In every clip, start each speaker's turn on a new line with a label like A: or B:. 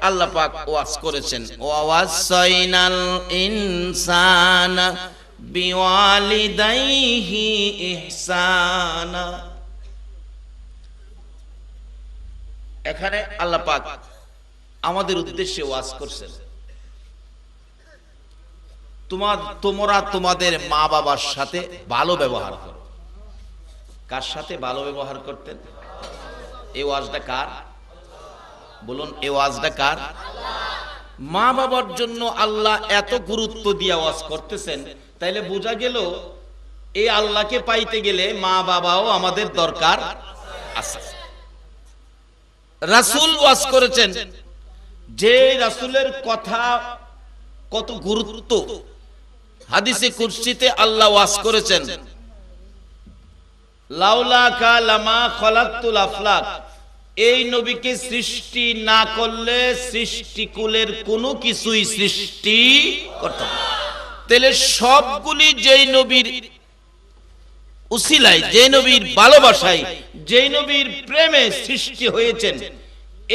A: আল্লাহ পাক ওয়াজ করেছেন, ওয়াসাইনাল ইনসানা বিওয়ালিদাইহি ইহসানা। এখানে আল্লাহ পাক আমাদের উদ্দেশ্যে ওয়াজ করছেন, তোমরা তোমাদের মা বাবার সাথে ভালো ব্যবহার করো। কার সাথে ভালো ব্যবহার করতেন? এই ওয়াজটা কার? বলুন, এই ওয়াজটা কার? মা বাবার জন্য আল্লাহ এত গুরুত্ব দিয়ে ওয়াজ করতেছেন, তাইলে বোঝা গেল এই আল্লাহকে পাইতে গেলে মা বাবাও আমাদের দরকার আছে। রাসূল ওয়াজ করেছেন, যে রাসূলের কথা কত গুরুত্ব, হাদিসে কুরসিতে আল্লাহ ওয়াজ করেছেন, লাউলাকা লামা খলাকতুল আফলাক, এই নবীকে সৃষ্টি না করলে সৃষ্টিকুলের কোনো কিছুই সৃষ্টি করতাম না। তাহলে সবগুলি যেই নবীর উসিলায়, যেই নবীর ভালোবাসায়, যেই নবীর প্রেমে সৃষ্টি হয়েছেন,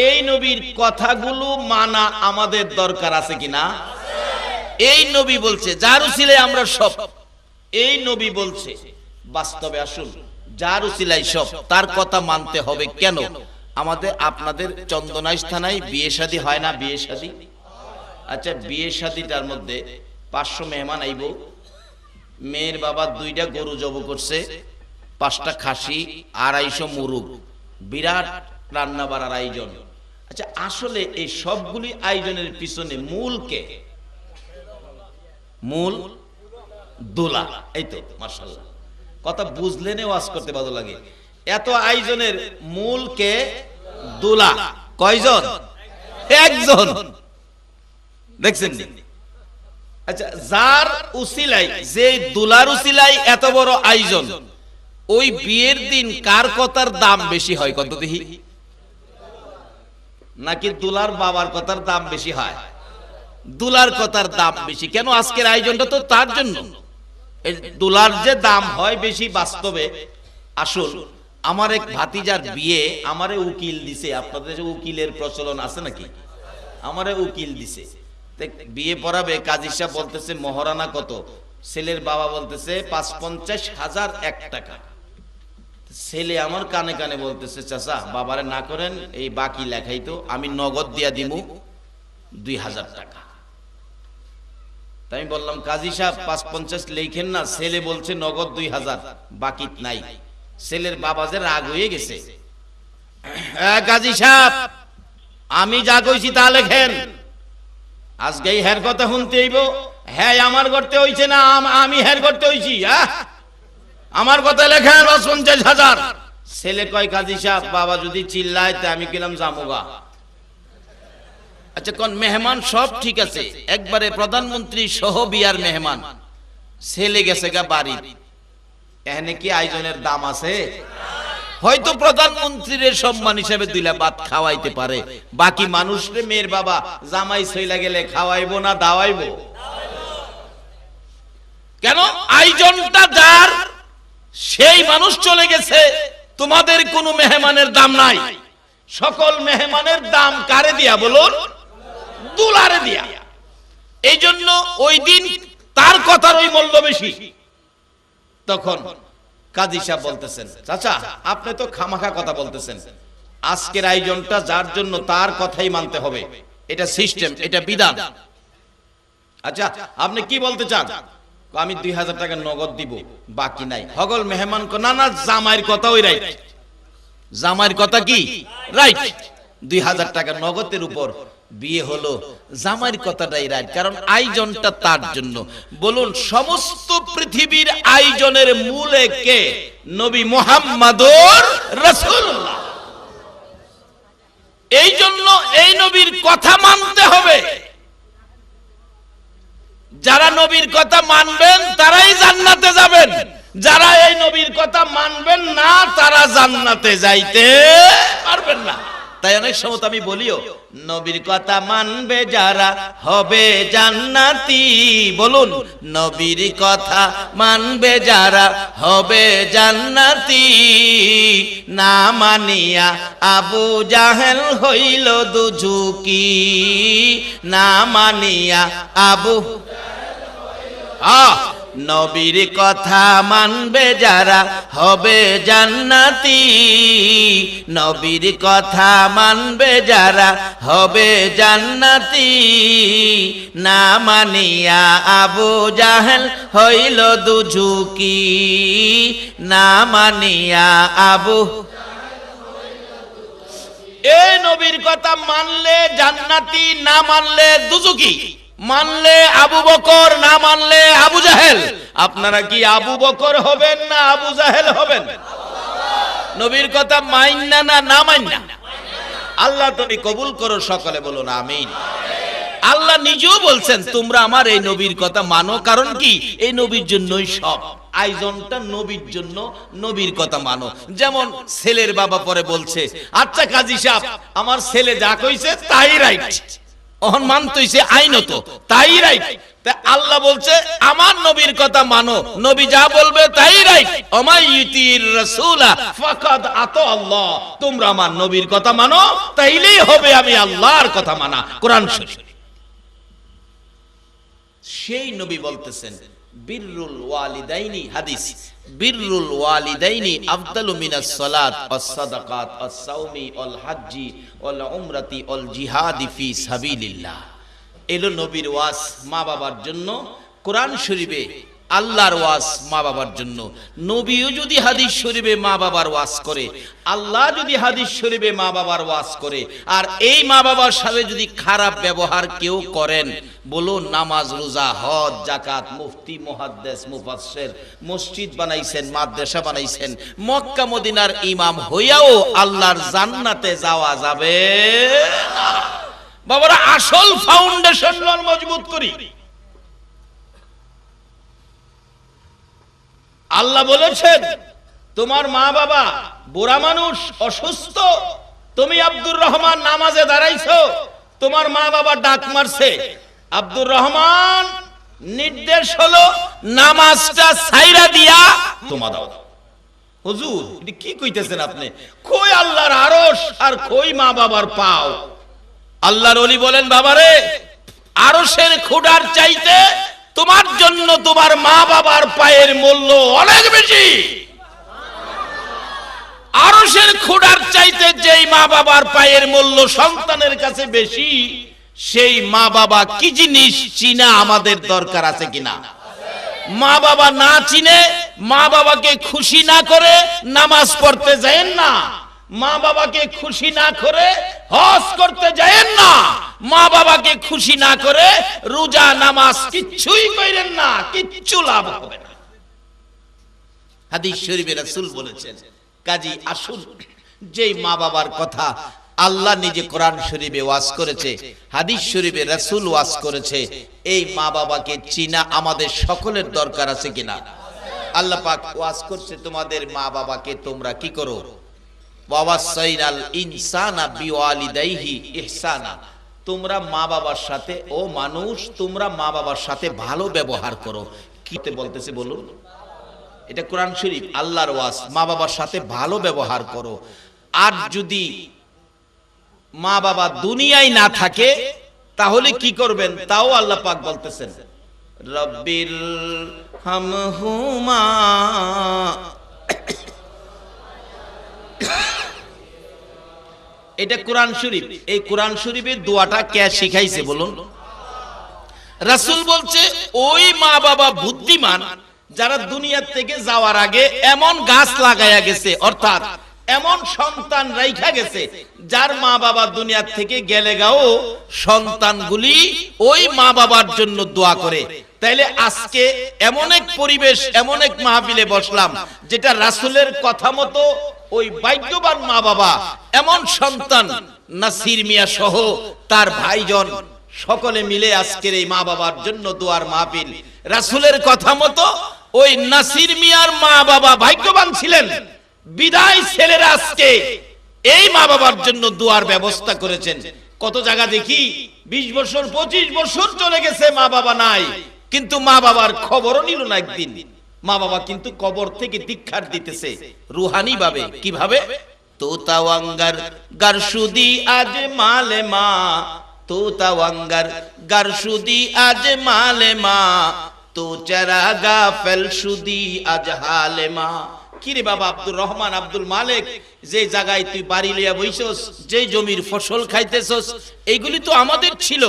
A: এই নবীর কথাগুলো মানা আমাদের দরকার আছে কিনা? এই নবী বলছে যার উসিলায় আমরা সব, এই নবী বলছে। বাস্তবে আসুন, যার উসিলায় সব, তার কথা মানতে হবে। কেন? আমাদের আপনাদের চন্দনাইশ থানায় বিয়ে শাদী হয় না? বিয়ে শাদী, আচ্ছা, বিয়ে শাদীটার মধ্যে 500 মেহমান আইব, মেয়ের বাবা 2টা গরু জব করছে, 5টা খাসি, 250 মুরগ, বিরাট রান্না বাড়ার আয়োজন। আচ্ছা, আসলে এই সবগুলি আয়োজনের পিছনে মূল কে? মূল দোলা। এই তো, মাশাআল্লাহ, কথা বুঝলেন, ওয়াজ করতে ভালো লাগে। এত আয়োজনের মূল কে? দোলা। কয়জন? একজন। দেখছেন? আচ্ছা, যার উসিলাই, যে দোলার উসিলাই এত বড় আয়োজন, ওই বিয়ের দিন কার কথার দাম বেশি হয়? কত দেখি? নাকি দোলার বাবার কথার দাম বেশি হয়? দোলার কথার দাম বেশি। কেন? আজকের আয়োজনটা তো তার জন্য। এই দোলার যে দাম হয় বেশি, বাস্তবে আসল, আমার এক ভাতিজার বিয়ে আমারে উকিল দিছে। আপনাদের যে উকিলের প্রচলন আছে নাকি? আমারে উকিল দিছে, বিয়ে পড়াবে। কাজী সাহেব বলতেছে মহারানা কত? ছেলের বাবা বলতেছে ৫৫,০০০ টাকা। ছেলে আমার কানে কানে বলতেছে, চাচা বাবারে না করেন, এই বাকি লেখাই তো আমি নগদ দিয়া দিমু ২০০০ টাকা। তাই আমি বললাম, কাজী সাহেব ৫৫ লেখেন না, ছেলে বলছে নগদ ২০০০, বাকি নাই। ছেলের বাবা যে রাগ হয়ে গেছে, কাজী সাহেব আমি যা কইছি তা লেখেন। আজকে হের কথা শুনতে হইব। হ্যাঁ, আমার করতে হইছে না, আমি হের করতে হইছি। আমার কথা লেখেন ৫০,০০০। ছেলে কয়, কাজী সাহেব বাবা যদি চিল্লায় তা আমি কিলাম জামুগা। আচ্ছা, কোন মেহমান সব ঠিক আছে, একবারে প্রধানমন্ত্রী সহ বিয়ার মেহমান, ছেলে গেছে গা বাড়ি, এখানে কি আয়োজনের দাম আছে? হয়তো প্রধানমন্ত্রীর সম্মান হিসেবে 2 লা ভাত খাওয়াইতে পারে, বাকি মানুষরে মেয়ের বাবা জামাই সইলা গেলে খাওয়াইবো না দাওয়াইবো? কেন? আয়োজনটা যার, সেই মানুষ চলে গেছে, তোমাদের কোনো মেহমানের দাম নাই। সকল মেহমানের দাম কারে দিয়া? বলুন, দুলারে দিয়া। এই জন্য ওই দিন তার কথার ওই মূল্য বেশি। তখন কাজী সাহেব বলতেছেন, চাচা আপনি তো খামাখা কথা বলতেছেন, আজকের আয়োজনটা যার জন্য তার কথাই মানতে হবে, এটা সিস্টেম, এটা বিধান। আচ্ছা, আপনি কি বলতে চান? আমি ২০০০ টাকা নগদ দিব, বাকি নাই। হগল মেহমান কো, না না, জামাইয়ের কথা ওই রাইট, জামাইয়ের কথা কি রাইট। ২০০০ টাকা নগদের উপর বিয়ে হলো, জামাইয়ের কথাটাই রাইট, কারণ আয়োজনটা তার জন্য। বলুন, সমস্ত পৃথিবীর আয়োজনের মূলে কে? নবী মুহাম্মদুর রাসূলুল্লাহ। এই জন্য এই নবীর কথা মানতে হবে। যারা নবীর কথা মানবেন তারাই জান্নাতে যাবেন, যারা এই নবীর কথা মানবেন না তারা জান্নাতে যাইতে পারবেন না। তাই অনেক সময় আমি বলিও, নবীর কথা মানবে যারা হবে জান্নাতি। বলুন, নবীর কথা মানবে যারা হবে জান্নাতি। না মানিয়া আবু জাহেল হইল দুজুকি। না মানিয়া আবু নবীর কথা মানবে যারা হবে জান্নাতি। নবীর কথা মানবে যারা হবে জান্নাতি। না মানিয়া আবু জাহেল হইল দুজুকি। না মানিয়া আবু, এই নবীর কথা মানলে জান্নাতি, না মানলে দুজুকি। মানলে আবু বকর, না মানলে আবু জাহেল। আপনারা কি আবু বকর হবেন না আবু জাহেল হবেন? নবীর কথা মাইন্না না না মাইন্না? আল্লাহ তুমি কবুল করো, সকলে বলুন আমিন। আল্লাহ নিজেও বলছেন তোমরা আমার এই নবীর কথা মানো, কারণ কি এই নবীর জন্যই সব আয়োজনটা, নবীর জন্য, নবীর কথা মানো। যেমন ছেলের বাবা পরে বলছে, আচ্ছা কাজী সাহেব আমার ছেলে যা কইছে তাই রাইট, অহন মানতেছে আইনত তাই রাইট। তা আল্লাহ বলছে আমার নবীর কথা মানো, নবী যা বলবে তাই রাইট। ওমাইয়িতির রাসূলা ফাকাদ আতা আল্লাহ, তোমরা আমার নবীর কথা মানো, তাইলেই হবে আমি আল্লাহর কথা মানা। কোরআন শরীফ। সেই নবী বলতেছেন বিররুল ওয়ালিদাইনি, হাদিস, বিররুল ওয়ালিদাইনি আফদালু মিনাস সালাত ওয়াস সাদাকাত ওয়াস সাওমি ওয়াল হজ্জি ওয়াল উমরাতি ওয়াল জিহাদি ফি সাবিলিল্লাহ। এলো নবীর ওয়াজ মা বাবার জন্য। কোরআন শরীফে আল্লাহর ওয়াজ মা বাবার জন্য। নবীও যদি হাদিস শরীফে মা বাবার ওয়াজ করে, আল্লাহ যদি হাদিস শরীফে মা বাবার ওয়াজ করে, আর এই মা বাবার সাথে যদি খারাপ ব্যবহার কেউ করেন, বলুন নামাজ, রোজা, হজ, যাকাত, মুফতি, মুহাদ্দিস, মুফাসসির, মসজিদ বানাইছেন, মাদ্রাসা বানাইছেন, মক্কা মদিনার ইমাম হইয়াও আল্লাহর জান্নাতে যাওয়া যাবে না। বাবারা, আসল ফাউন্ডেশন মজবুত করি। আল্লাহ বলেছেন তোমার মা বাবা বুড়া মানুষ, অসুস্থ, তুমি আব্দুর রহমান নামাজে দাঁড়াইছো, তোমার মা বাবা ডাক মারছে, আব্দুর রহমান নির্দেশ হলো নামাজটা ছাইরা দিয়া তোমা দাও। হুজুর এটা কি কইতেছেন আপনি? কই আল্লাহর আরশ আর কই মা বাবার পাও? আল্লাহর ওলি বলেন বাবারে, আরশের খুঁটার চাইতে তোমার জন্য তোমার মা বাবার পায়ের মূল্য অনেক বেশি। আরশের খুঁটার চাইতে যেই মা বাবার পায়ের মূল্য সন্তানের কাছে বেশি, সেই মা বাবা কি জিনিস চিনা আমাদের দরকার আছে কিনা? মা বাবা না চিনে, মা বাবাকে খুশি না করে নামাজ পড়তে যায়েন না, মা বাবাকে খুশি না করে হজ করতে যায়েন না, মা বাবাকে খুশি না করে রোজা নামাজ কিচ্ছুই করেন না, কিচ্ছু লাভ হবে না। হাদিস শরীফে রাসূল বলেছেন, কাজী আসুন যেই মা বাবার কথা আল্লাহ নিজে কোরআন শরীফে ওয়াজ করেছে, হাদিস শরীফে রাসূল ওয়াজ করেছে, এই মা বাবাকে চিনা আমাদের সকলের দরকার আছে কিনা? আল্লাহ পাক ওয়াজ করছে তোমাদের মা বাবাকে তোমরা কি করো? ওয়াসাইনাল ইনসানা বিওয়ালিদাইহি ইহসানা, তোমরা মা বাবার সাথে, ও মানুষ তোমরা মা বাবার সাথে ভালো ব্যবহার করো। কিতে বলতেছে বলুন? এটা কোরআন শরীফ, আল্লাহর ওয়াজ, মা বাবার সাথে ভালো ব্যবহার করো। আর যদি মা বাবা দুনিয়ায় না থাকে তাহলে কি করবেন? তাও আল্লাহ পাক বলতেছেন, রব্বির হামহুমা, এটা কোরআন শরীফ। এই কোরআন শরীফের দোয়াটা কে শিখাইছে বলুন? রাসূল বলছে ওই মা বাবা বুদ্ধিমান যারা দুনিয়া থেকে যাওয়ার আগে এমন গাছ লাগায়া গেছে, অর্থাৎ এমন সন্তান রাইখা গেছে যার মা বাবা দুনিয়া থেকে গেলে গাও সন্তানগুলি ওই মা বাবার জন্য দোয়া করে। তাইলে আজকে এমন এক পরিবেশ, এমন এক মাহফিলে বসলাম যেটা রাসূলের কথা মতো ওই ভাগ্যবান মা বাবা, এমন সন্তান নাসির মিয়া সহ তার ভাইজন সকলে মিলে আজকের এই মা বাবার জন্য দোয়ার মাহফিল। রাসূলের কথা মতো ওই নাসির মিয়ার মা বাবা ভাগ্যবান ছিলেন, বিদায় ছেলেরা আজকে এই মা বাবার জন্য দোয়ার ব্যবস্থা করেছেন। কত জায়গা দেখি 20 বছর 25 বছর চলে গেছে, মা বাবা নাই, কিন্তু মা বাবার খবরও নিল না একদিন। মা বাবা কিন্তু কবর থেকে দীক্ষার দিতেছে রুহানি ভাবে। কিভাবে? তোতাওয়াঙ্গার গারসুদি আজ মালে মা, তোতাওয়াঙ্গার গারসুদি আজ মালে মা, তো চারাগা ফেলসুদি আজ হালে মা। কিরে বাবা আব্দুর রহমান, আব্দুল মালিক, যে জায়গায় তুই বাড়ি লইয়া বইছস, যে জমির ফসল খাইতেছস, এইগুলি তো আমাদের ছিল,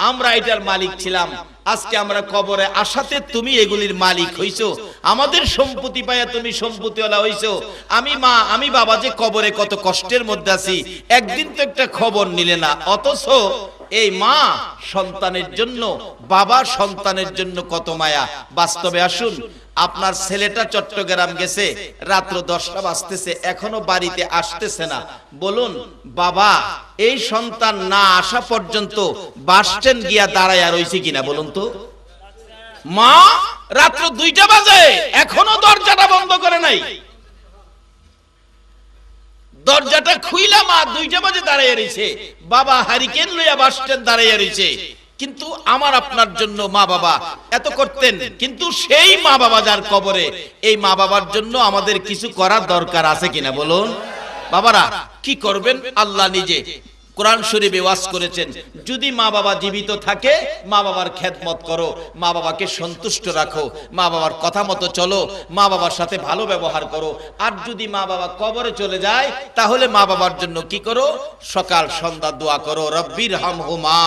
A: আমরা এটার মালিক ছিলাম। আজকে আমরা কবরে আসাতে তুমি এগুলির মালিক হইছো, আমাদের সম্পত্তি পাইয়া তুমি সম্পত্তিওয়ালা হইছো। আমি মা, আমি বাবা যে কবরে কত কষ্টের মধ্যে আছি, একদিন তো একটা খবর নিলে না। অথচ এই মা সন্তানের জন্য, বাবা সন্তানের জন্য কত মায়া। বাস্তবে আসুন, আপনার ছেলেটা চট্টগ্রাম গেছে, রাত্র 10টা বাজতেছে, এখনো বাড়িতে আসতেছে না। বলুন বাবা এই সন্তান না আসা পর্যন্ত বাস স্ট্যান্ড গিয়া দাঁড়ায়া রইছে কিনা বলুন তো? মা রাত্র 2টা বাজে এখনো দরজাটা বন্ধ করে নাই, দরজাটা খুইলা মা 2টা বাজে দাঁড়াইয়া রইছে, বাবা হারিকেন লইয়া বাস স্ট্যান্ড দাঁড়াইয়া রইছে। কিন্তু আমার আপনার জন্য মা বাবা এত করতেন, কিন্তু সেই মা বাবা যার কবরে, এই মা বাবার জন্য আমাদের কিছু করার দরকার আছে কিনা বলুন? বাবারা কি করবেন? আল্লাহ নিজে কোরআন শরীফে ওয়াজ করেছেন, যদি মা বাবা জীবিত থাকে মা বাবার খেদমত করো, মা বাবাকে সন্তুষ্ট রাখো, মা বাবার কথা মতো চলো, মা বাবার সাথে ভালো ব্যবহার করো। আর যদি মা বাবা কবরে চলে যায় তাহলে মা বাবার জন্য কি করো? সকাল সন্ধ্যা দোয়া করো, রব্বির হামহুমা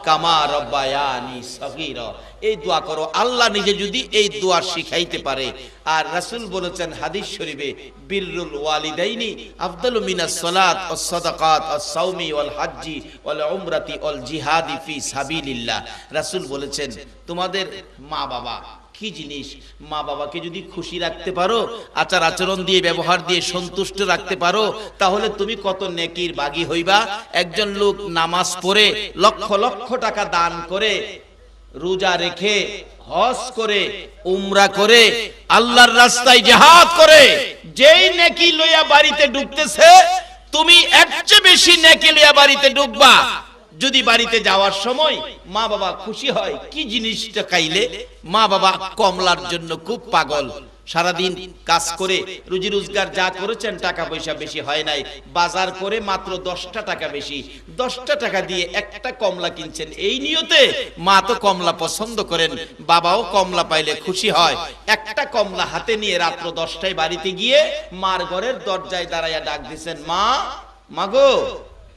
A: কামা রব্বায়ানি সগীরা, এই দোয়া করো। আল্লাহ নিজে যদি এই দোয়া শিখাইতে পারে। আর রাসূল বলেছেন হাদিস শরীফে, বিররুল ওয়ালিদাইনি আফদালু মিনাস সালাত ওয়াস সাদাকাত ওয়াস সাওমি ওয়াল হাজ্জি ওয়াল উমরাতি ওয়াল জিহাদি ফি সাবিলিল্লাহ। রাসূল বলেছেন তোমাদের মা বাবা কি জিনিস, মা বাবাকে যদি খুশি রাখতে পারো, আচার আচরণ দিয়ে ব্যবহার দিয়ে সন্তুষ্ট রাখতে পারো, তাহলে তুমি কত নেকির বাগী হইবা। একজন লোক নামাজ পড়ে, লক্ষ লক্ষ টাকা দান করে, রোজা রেখে, হজ করে, উমরা করে, আল্লাহর রাস্তায় জিহাদ করে, যেই নেকি লইয়া বাড়িতে ঢুকতেছে, তুমি এর চেয়ে বেশি নেকি লইয়া বাড়িতে ঢুকবা যদি বাড়িতে যাওয়ার সময় মা বাবা খুশি হয়। কি জিনিসটা খাইলে? মা বাবা কমলার জন্য খুব পাগল। সারাদিন কাজ করে রুজি রোজগার যা করেছেন টাকা পয়সা বেশি হয় নাই, বাজার করে মাত্র 10টা টাকা বেশি, 10টা টাকা দিয়ে একটা কমলা কিনছেন। এই নিয়তে মা তো কমলা পছন্দ করেন, বাবাও কমলা পাইলে খুশি হয়। একটা কমলা হাতে নিয়ে রাত্র 10টায় বাড়িতে গিয়ে মার ঘরের দরজায় দাঁড়াইয়া ডাক দিছেন, মা, মাগো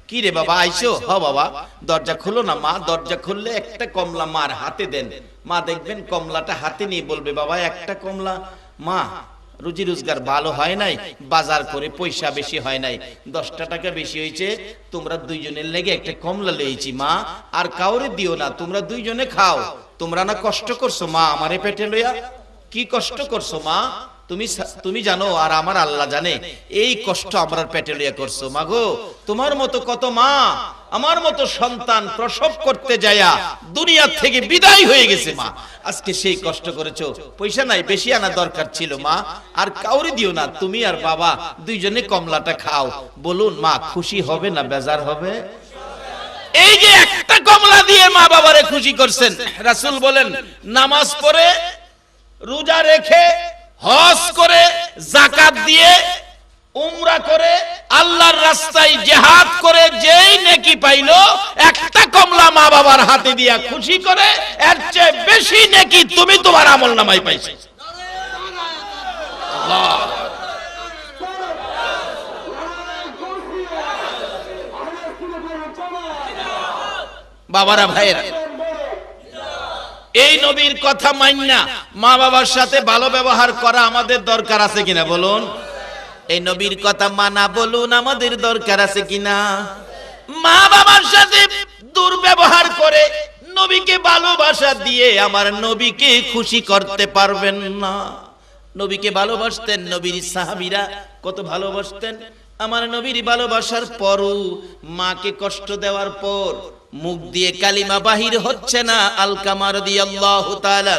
A: কি রে বাবা আইছো? হ বাবা। দরজা খুলো না মা। দরজা খুললে একটা কমলা মার হাতে দেন। মা দেখবেন কমলাটা হাতে নিয়ে বলবে, বাবা একটা কমলা। মা রুজি রোজগার ভালো হয় নাই, বাজার করে পয়সা বেশি হয় নাই, 10টা টাকা বেশি হয়েছে, তোমরা দুইজনের লেগে একটা কমলা লইছি মা, আর কাউরে দিও না, তোমরা দুইজনে খাও। তোমরা না কষ্ট করছো মা আমারে পেটে লইয়া? কি কষ্ট করছো মা? তুমি জানো আর আমার আল্লাহ জানে এই কষ্ট আমার পেটে লইয়া করছো। মাগো তোমার মতো কত মা আমার মতো সন্তান প্রসব করতে যায়া দুনিয়া থেকে বিদায় হয়ে গেছে মা, আজকে সেই কষ্ট করেছো, পয়সা নাই বেশি আনা দরকার ছিল মা, আর কাউরে দিও না, তুমি আর বাবা দুইজনে কমলাটা খাও। বলুন মা খুশি হবে না বেজার হবে? এই যে একটা কমলা দিয়ে মা বাবারে খুশি করছেন। রাসূল বলেন নামাজ পড়ে, রোজা রেখে, হজ করে, যাকাত দিয়ে, উমরা করে, আল্লাহর রাস্তায় জিহাদ করে যেই নেকি পাইলো, একটা কমলা মা বাবার হাতে দিয়া খুশি করে, এর চেয়ে বেশি নেকি তুমি তোমার আমলনামায় পাইছো। আল্লাহ বাবারা ভাইরা, এই নবীর কথা মাইন্না মা বাবার সাথে ভালো ব্যবহার করা আমাদের দরকার আছে কিনা বলুন? এই নবীর কথা মানা বলুন আমাদের দরকার আছে কিনা? মা বাবার সাথে দুর্ব্যবহার করে নবীকে ভালোবাসা দিয়ে আমার নবীকে খুশি করতে পারবেন না। নবীকে ভালোবাসতেন নবীর সাহাবীরা, কত ভালোবাসতেন। আমার নবীর ভালোবাসার পরও মাকে কষ্ট দেওয়ার পর মুখ দিয়ে কালিমা বাহির হচ্ছে না। আলকামা রাদিয়াল্লাহু তাআলা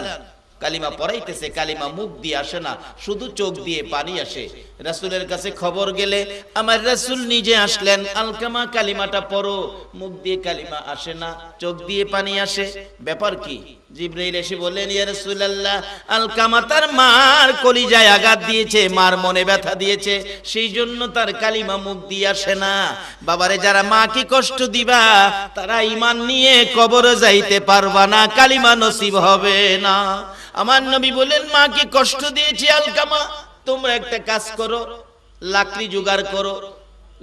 A: কালিমা পড়াইতেছে, কালিমা মুখ দিয়ে আসে না, শুধু চোখ দিয়ে পানি আসে। রাসূলের কাছে খবর গেলে আমার রাসূল নিজে আসলেন, আলকামা কালিমাটা পড়ো। মুখ দিয়ে কালিমা আসে না, চোখ দিয়ে পানি আসে, ব্যাপার কি? জিবরাইল এসে বললেন, ইয়া রাসূলুল্লাহ, আলকামা তার মার কলিজায় আঘাত দিয়েছে, মার মনে ব্যথা দিয়েছে, সেই জন্য তার কালিমা মুখ দিয়ে আসে না। বাবারে, যারা মাকে কষ্ট দিবা তারা ঈমান নিয়ে কবরে যাইতে পারবা না, কালিমা নসিব হবে না। আমার নবী বলেন, মাকে কষ্ট দিয়েছি আলকামা, তোমরা একটা কাজ করো, লাকড়ি জোগাড় করো।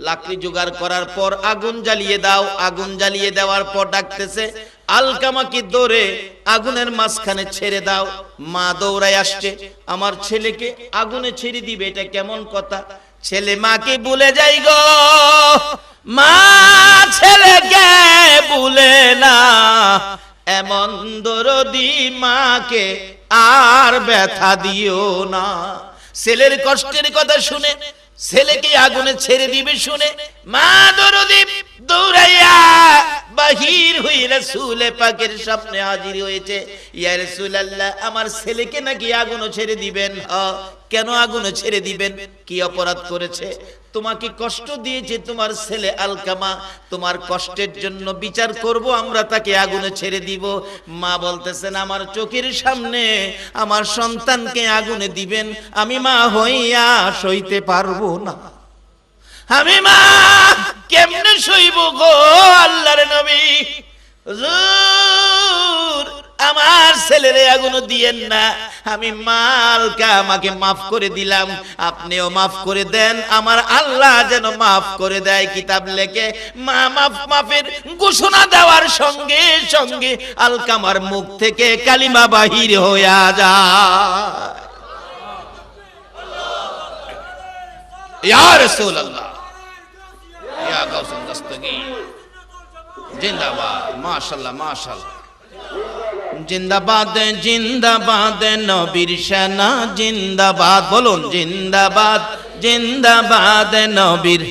A: লাকড়ি জোগাড় করার পর আগুন জ্বালিয়ে দাও। আগুন জ্বালিয়ে দেওয়ার পর ডাকতেছে, আলকামাকে ধরে আগুনের মাঝখানে ছেড়ে দাও। মা দৌড়ায় আসছে, আমার ছেলেকে আগুনে ছেড়ে দিবে, এটা কেমন কথা? ছেলে মাকে ভুলে যাই গো, মা ছেলেকে ভুলে না, এমন দরদি মাকে আর ব্যথা দিও না। ছেলের কষ্টের কথা শুনে ছেলেকে আগুনে ছেড়ে দিবে শুনে মা দরদি দৌড়াইয়া বাহির হয়ে রাসূল পাকের সামনে হাজির হয়েছে। ইয়া রাসূলুল্লাহ, আমার ছেলেকে নাকি আগুনে ছেড়ে দিবেন? কেন আগুনে ছেড়ে দিবেন? কি অপরাধ করেছে? তোমাকে কষ্ট দিয়েছে তোমার ছেলে আলকামা, তোমার কষ্টের জন্য বিচার করব, আমরা তাকে আগুনে ছেড়ে দিব। মা বলতেছেন, আমার চোখের সামনে আমার সন্তানকে আগুনে দিবেন, আমি মা হইয়া সইতে পারবো না। আমি মা কেমনে সইব গো আল্লাহর নবী? হুজুর, আমার ছেলেরে আগুনে দিয়েন না, আমি মালকা আমাকে মাফ করে দিলাম, আপনিও মাফ করে দেন, আমার আল্লাহ যেন মাফ করে দেয়। কিতাব লেখে মা মাফের ঘোষণা দেওয়ার সঙ্গে সঙ্গে আলকামার মুখ থেকে কালিমা বাহির হইয়া যায়। ইয়া রাসূলুল্লাহ, ইয়া গাউসুল দস্তগীর, জিন্দাবাদ, মাশাআল্লাহ মাশাআল্লাহ, জিন্দাবাদ জিন্দাবাদ নবীর সেনা জিন্দাবাদ, বলুন জিন্দাবাদ জিন্দাবাদ নবীর।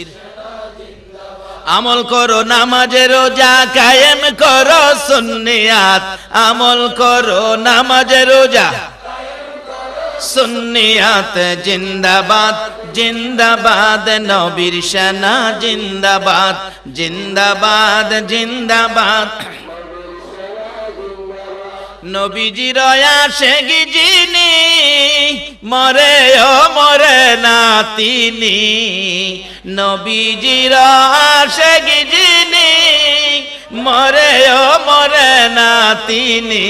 A: আমল করো নামাজে রোজা, কায়েম করো সুন্নিয়াত, আমল করো নামাজে রোজা সুন্নিয়াত, জিন্দাবাদ জিন্দাবাদ নবীর সেনা জিন্দাবাদ, জিন্দাবাদ জিন্দাবাদ। নবীজির আশিক যিনি, মরে ও মরে না তিনি, নবীজির আশিক যিনি, মরে ও মরে না তিনি,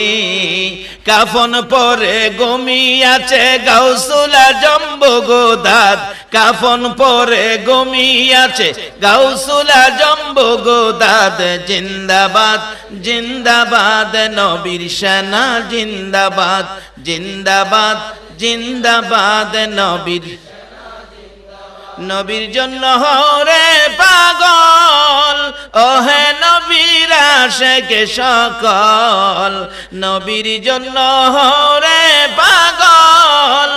A: কাফন পরে ঘুমিয়াছে গাউসুল আজম বগদাদ, কাফন পরে ঘুমিয়াছে গাউসুল আজম বগদাদ, জিন্দাবাদ জিন্দাবাদ নবীর সেনা জিন্দাবাদ, জিন্দাবাদ জিন্দাবাদ নবীর। নবীর জন্য হরে পাগল, ওহে নবীর আশিক সকল, নবীর জন্য হরে পাগল,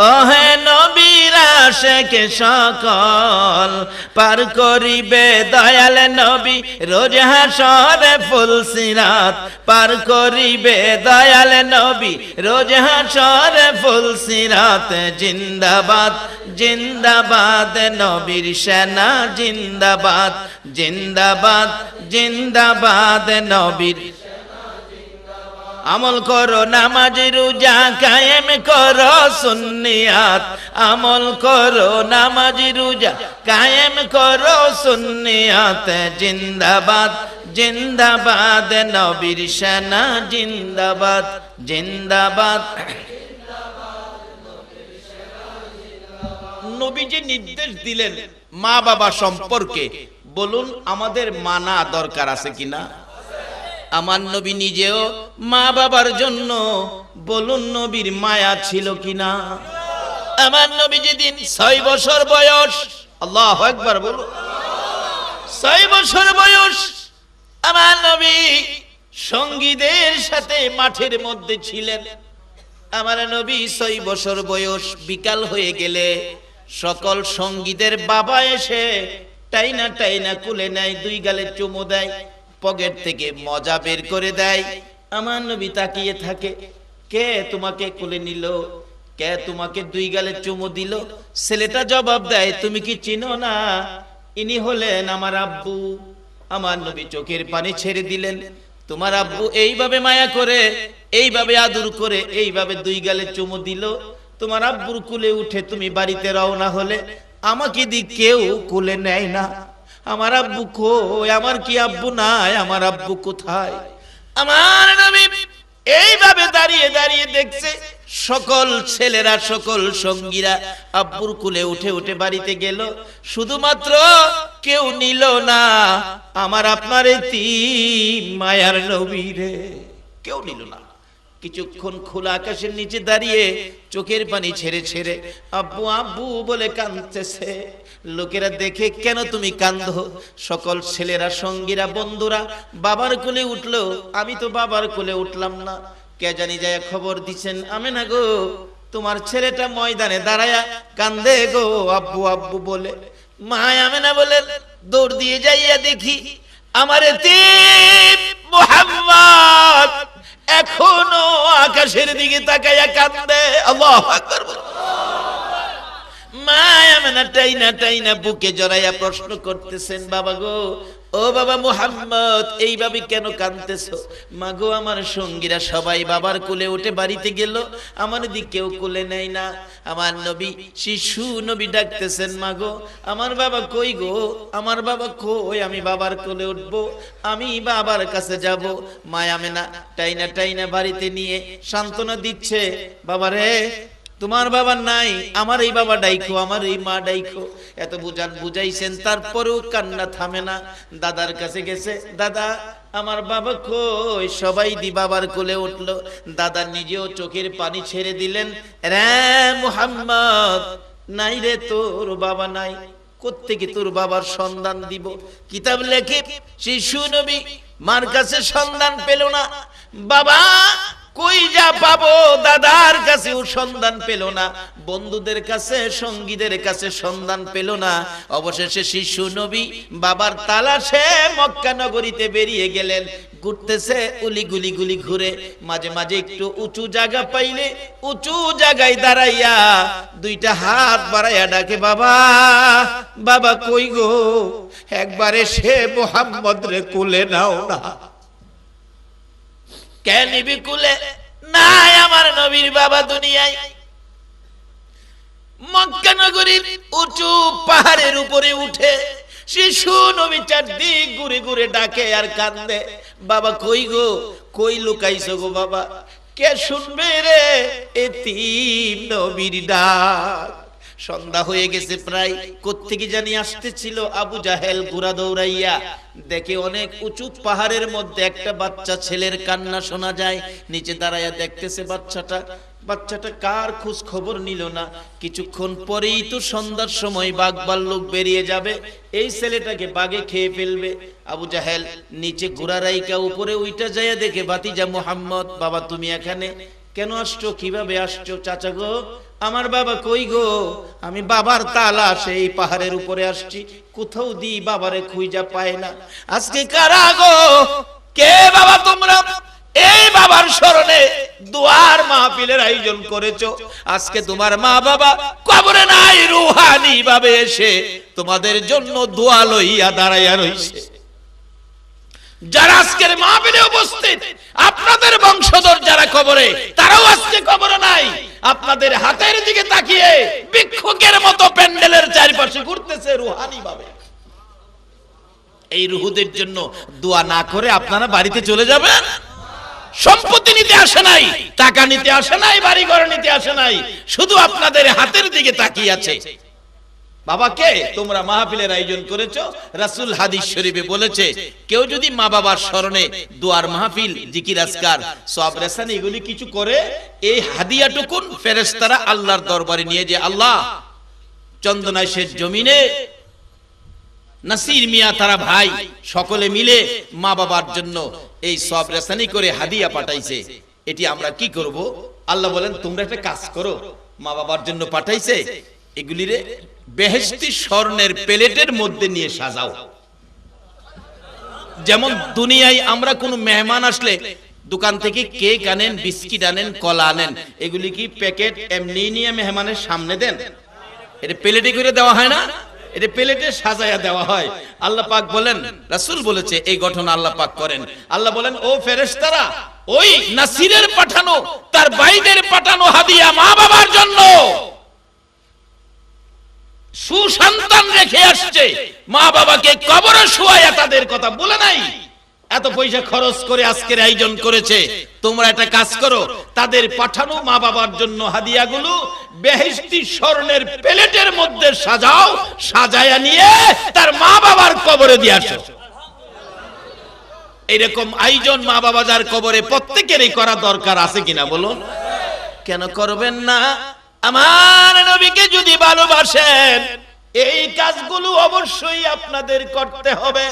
A: ওহে নবীর আশিক সকল, পার করিবে দয়াল নবী রোজ হাসরে ফুলসিরাত, পার করিবে দয়াল নবী রোজ হাসরে ফুলসিরাত, জিন্দাবাদ জিন্দাবাদ নবীর সেনা জিন্দাবাদ, জিন্দাবাদ জিন্দাবাদ নবীর। আমল করো নামাজ রোজা, কায়েম করো সুন্নিয়াত, আমল করো নামাজ রোজা, কায়েম করো সুন্নিয়াত, জিন্দাবাদ জিন্দাবাদ নবীর সেনা জিন্দাবাদ, জিন্দাবাদ। নবীজি নির্দেশ দিলেন মা বাবা সম্পর্কে, বলুন আমাদের মানা দরকার আছে কিনা? আমার নবী নিজেও মা বাবার জন্য, বলুন নবীর মায়া ছিল কিনা? আমার নবী যেদিন 6 বছর বয়স, আল্লাহু আকবার বলুন, 6 বছর বয়স আমার নবী সঙ্গীদের সাথে মাঠের মধ্যে ছিলেন। আমার নবী 6 বছর বয়স, বিকাল হয়ে গেলে সকল সঙ্গীদের বাবা এসে টাইনা টাইনা কুলে নেয়, 2 গালে চুমু দেয়, পকেট থেকে মজা বের করে দেয়। আমার নবী তাকিয়ে থাকে, কে তোমাকে কোলে নিল, কে তোমাকে দুই গালে চুমু দিল? ছেলেটা জবাব দেয়, তুমি কি চিনো না? ইনি হলেন আমার আব্বু। আমার নবী চোখের পানি ছেড়ে দিলেন। তোমার আব্বু এইভাবে মায়া করে, এইভাবে আদর করে, এইভাবে দুই গালে চুমু দিল। তোমার আব্বুর কুলে উঠে তুমি বাড়িতে রওনা হলে, আমাকে দি কেউ কুলে নেয় না। আমার আব্বু কই? আমার কি আব্বু নাই? আমার আব্বু কোথায়? আমার নবী এইভাবে দাঁড়িয়ে দাঁড়িয়ে দেখছে সকল ছেলেরা, সকল সঙ্গীরা আব্বুর কুলে উঠে উঠে বাড়িতে গেল, শুধুমাত্র কেউ নিল না আমার আপনার এতিম মায়ার নবীরে। কেউ নিল না। কিছুক্ষণ খোলা আকাশের নিচে দাঁড়িয়ে চোখের পানি ছেড়ে ছেড়ে আব্বু আব্বু বলে কাঁদতেছে। লোকেরা দেখে, কেন তুমি কাঁদো? সকল ছেলেরা, সঙ্গীরা, বন্ধুরা বাবার কোলে উঠলো, আমি তো বাবার কোলে উঠলাম না। কে জানি যায় খবর দিছেন, আমেনা গো, তোমার ছেলেটা ময়দানে দাঁড়ায়া কান্দে গো আব্বু আব্বু বলে। মা আমেনা বলে দৌড় দিয়ে যাইয়া দেখি আমার এতিম মুহাম্মদ এখনো আকাশের দিকে তাকাইয়া কান্দে। আল্লাহু আকবার। মা আমেনা টাইনা টাইনা বুকে জড়াইয়া প্রশ্ন করতেছেন, বাবা গো, ও বাবা মুহাম্মদ, এইভাবে কেন কাঁদতেছো? মা গো, আমার সঙ্গীরা সবাই বাবার কোলে উঠে বাড়িতে গেল, আমার দিকে কেউ কোলে নেয় না। আমার নবী, শিশু নবী ডাকতেছেন, মা গো, আমার বাবা কই গো? আমার বাবা কই? আমি বাবার কোলে উঠবো, আমি বাবার কাছে যাব। মা আমেনা টাইনা টাইনা বাড়িতে নিয়ে সান্ত্বনা দিচ্ছে, বাবা রে, তোমার বাবা নাই, আমার এই বাবা ডাইকো, আমার এই মা ডাইকো। এত বুঝাইছেন, তারপরেও কান্না থামে না। দাদার কাছে গেছে, দাদা আমার বাবা কই? সবাই দি বাবার কোলে উঠলো। দাদা নিজেও চোখের পানি ছেড়ে দিলেন। রে মুহাম্মদ, নাই রে, তোর বাবা নাই। কোত্থেকে তোর বাবার সন্ধান দিব? কিতাব লেখে শিশু নবী মার কাছে সন্ধান পেল না। বাবা কই যা পাবো? দাদার কাছেও সন্ধান পেল না, বন্ধুদের কাছে, সঙ্গীদের কাছে সন্ধান পেল না। অবশেষে শিশু নবী বাবার তালাশে মক্কা নগরীতে বেরিয়ে গেলেন। ঘুরতেছে উলি গুলি ঘুরে, মাঝে মাঝে একটু উঁচু জায়গা পাইলে উঁচু জায়গায় দাঁড়াইয়া দুইটা হাত বাড়াইয়া ডাকে, বাবা বাবা কই গো? একবারে সে মুহাম্মদ রে কুলে নাও না। কে নিবি কুলে? নাই আমার নবীর বাবা দুনিয়ায়। মক্কা নগরীর উঁচু পাহাড়ের উপরে উঠে শিশু নবী চারদিক ঘুরে ঘুরে ডাকে আর কান্দে, বাবা কই গো? কই লুকাইছো গো বাবা? কে শুনবে রে এতিম নবীর ডাক? সন্ধ্যা হয়ে গেছে প্রায়। কোত্থেকে জানি আসতেছিল আবু জাহেল ঘোড়া দৌড়াইয়া। দেখে অনেক উঁচু পাহাড়ের মধ্যে একটা বাচ্চা ছেলের কান্না শোনা যায়। নিচে দাঁড়াইয়া দেখতেছে বাচ্চাটা কার খোঁজ খবর নিল না। কিছুক্ষণ পরেই তো সন্ধ্যার সময় বাঘ ভাল্লুক বেরিয়ে যাবে, এই ছেলেটাকে বাঘে খেয়ে ফেলবে। আবু জাহেল নিচে ঘোড়া রাইকা উপরে উইটা যায়, দেখে ভাতিজা মুহাম্মদ, বাবা তুমি এখানে কেন আসছো? কিভাবে আসছো? চাচা গো, আমার বাবা কই গো? আমি বাবার তালাশে এই পাহাড়ের উপরে আসছি, কোথাও দি বাবারে খুঁজা পায় না। আজকে কারা গো? কে বাবা তোমরা? এই বাবার স্মরণে দুয়ার মাহফিলের আয়োজন করেছো। আজকে তোমার মা বাবা কবরে নাই, রুহানি ভাবে এসে তোমাদের জন্য দোয়া লইয়া দাঁড়াইয়া রইছে। যারা আজকের মাহফিলে উপস্থিত, আপনাদের বংশধর যারা কবরে, তারাও আজকে কবরে নাই। আপনাদের হাতের দিকে তাকিয়ে ভিক্ষুকের মতো প্যান্ডেলের চারপাশে ঘুরতেছে রুহানি ভাবে। এই রুহুদের জন্য দোয়া না করে আপনারা বাড়িতে চলে যাবেন? সম্পত্তি নিতে আসে নাই, টাকা নিতে আসে নাই, বাড়ি ঘর নিতে আসে নাই, শুধু আপনাদের হাতের দিকে তাকিয়ে আছে। বাবাকে তোমরা মাহফিলের আয়োজন করেছো। রাসূল হাদিস শরীফে বলেছে, কেউ যদি মা বাবার স্মরণে দোয়ার মাহফিল, জিকির আজকার, সওয়াব রেসানি এগুলি কিছু করে, এই হাদিয়াটুকুন ফেরেশতারা আল্লাহর দরবারে নিয়ে যে, আল্লাহ চন্দনায় শেষ জমিনে নাসির মিয়া তারা ভাই সকলে মিলে মা বাবার জন্য এই সওয়াব রেসানি করে হাদিয়া পাঠাইছে, এটি আমরা কি করব? আল্লাহ বলেন, তোমরা একটা কাজ করো, মা বাবার জন্য পাঠাইছে, এগুলিরে বেহেশতি স্বর্ণের প্লেটের মধ্যে নিয়ে সাজাও। যেমন দুনিয়ায় আমরা কোনো মেহমান আসলে দোকান থেকে কেক আনেন, বিস্কিট আনেন, কলা আনেন, এগুলি কি প্যাকেট এমনি নিয়ে মেহমানের সামনে দেন? এটা প্লেটে করে দেওয়া হয় না, এটা প্লেটে সাজায়া দেওয়া হয়। আল্লাহ পাক বলেন, রাসূল বলেছে এই গঠন আল্লাহ পাক করেন। আল্লাহ বলেন, ও ফেরেশতারা, ওই নাসিরের পাঠানো, তার ভাইদের পাঠানো হাদিয়া মা বাবার জন্য। সুসন্তান রেখে আসছে, মা বাবাকে কবরে শুয়ায়া তাদের কথা বলে নাই, এত পয়সা খরচ করে আজকের আয়োজন করেছে, তোমরা একটা কাজ করো, তাদের পাঠানো মা বাবার জন্য হাদিয়াগুলো বেহেশতি স্বর্ণের প্লেটের মধ্যে সাজাও, সাজায়া নিয়ে তার মা বাবার কবরে দিয়ে আসো। এইরকম আয়োজন মা বাবা যার কবরে প্রত্যেকেরই করা দরকার আছে কিনা বলুন? কেন করবেন না? আমার নবীকে যদি ভালোবাসেন, এই কাজগুলো অবশ্যই আপনাদের করতে হবে।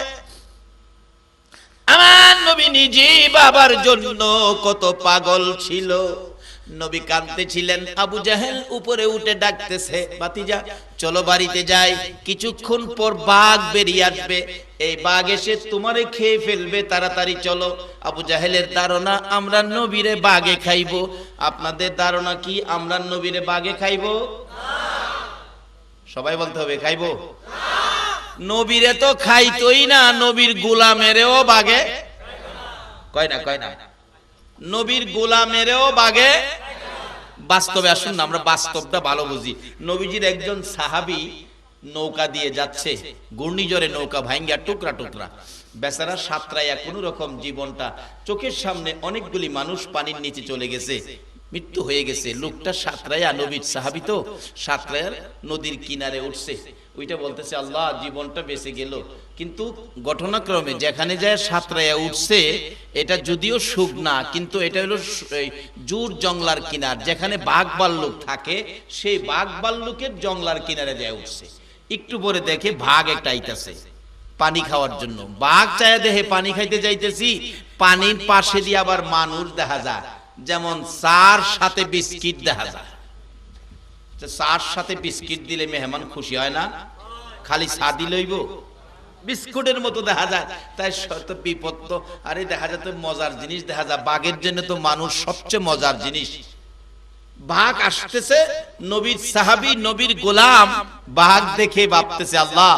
A: আমার নবী নিজে বাবার জন্য কত পাগল ছিল। নবী কাঁদতেছিলেন, আবু জাহেল উপরে উঠে ডাকতেছে, ভাতিজা চলো বাড়িতে যাই, কিছুক্ষণ পর বাঘ বেরিয়ে আসবে, এই বাঘ এসে তোমারে খেয়ে ফেলবে, তাড়াতাড়ি চলো। আবু জাহেলের ধারণা আমরা নবীরে বাঘে খাইবো। আপনাদের ধারণা কি আমরা নবীরে বাঘে খাইবো? সবাই বলতে হবে খাইবো। নবীরে তো খাইতোই না, নবীর গোলামেরেও বাগে কয় না, নবীর গোলামেরেও বাগে। বাস্তবে আসুন না, আমরা বাস্তবটা ভালো বুঝি। নবীজির একজন সাহাবী নৌকা দিয়ে যাচ্ছে, ঘূর্ণিঝড়ে নৌকা ভাঙ্গা টুকরা টুকরা, বেচারা সাঁতরাইয়া কোনো রকম জীবনটা, চোখের সামনে অনেকগুলি মানুষ পানির নিচে চলে গেছে, মৃত্যু হয়ে গেছে। লোকটা সাঁতরাইয়া, নবীর সাহাবী তো, সাঁতরাইয়া নদীর কিনারে উঠছে, ওইটা বলতেছে আল্লাহ জীবনটা বেঁচে গেল। কিন্তু ঘটনাক্রমে যেখানে যায় সাঁতরাইয়া উঠছে, এটা যদিও সুখ না, কিন্তু এটা হলো জুর জংলার কিনার, যেখানে বাঘ ভাল্লুক থাকে, সেই বাঘ ভাল্লুকের জংলার কিনারে যায় উঠছে। একটু পরে দেখে বাঘ একটা আইতাছে পানি খাওয়ার জন্য। বাঘ চায়া দেহে পানি খাইতে যাইতেছি, পানির পাশে দিয়ে আবার মানুষ দেখা যায়, যেমন চার সাথে বিস্কিট দেখা যায়। চার সাথে বিস্কিট দিলে মেহমান খুশি হয় না? খালি চা দিলইব, বিস্কুটের মতো দেখা যায়। তাই শত বিপদ তো, আরে দেখা যায় তো মজার জিনিস দেখা যায়, বাঘের জন্য তো মানুষ সবচেয়ে মজার জিনিস। বাঘ আসতেছে, নবীর সাহাবী, নবীর গোলাম বাঘ দেখে ভাবতেছে আল্লাহ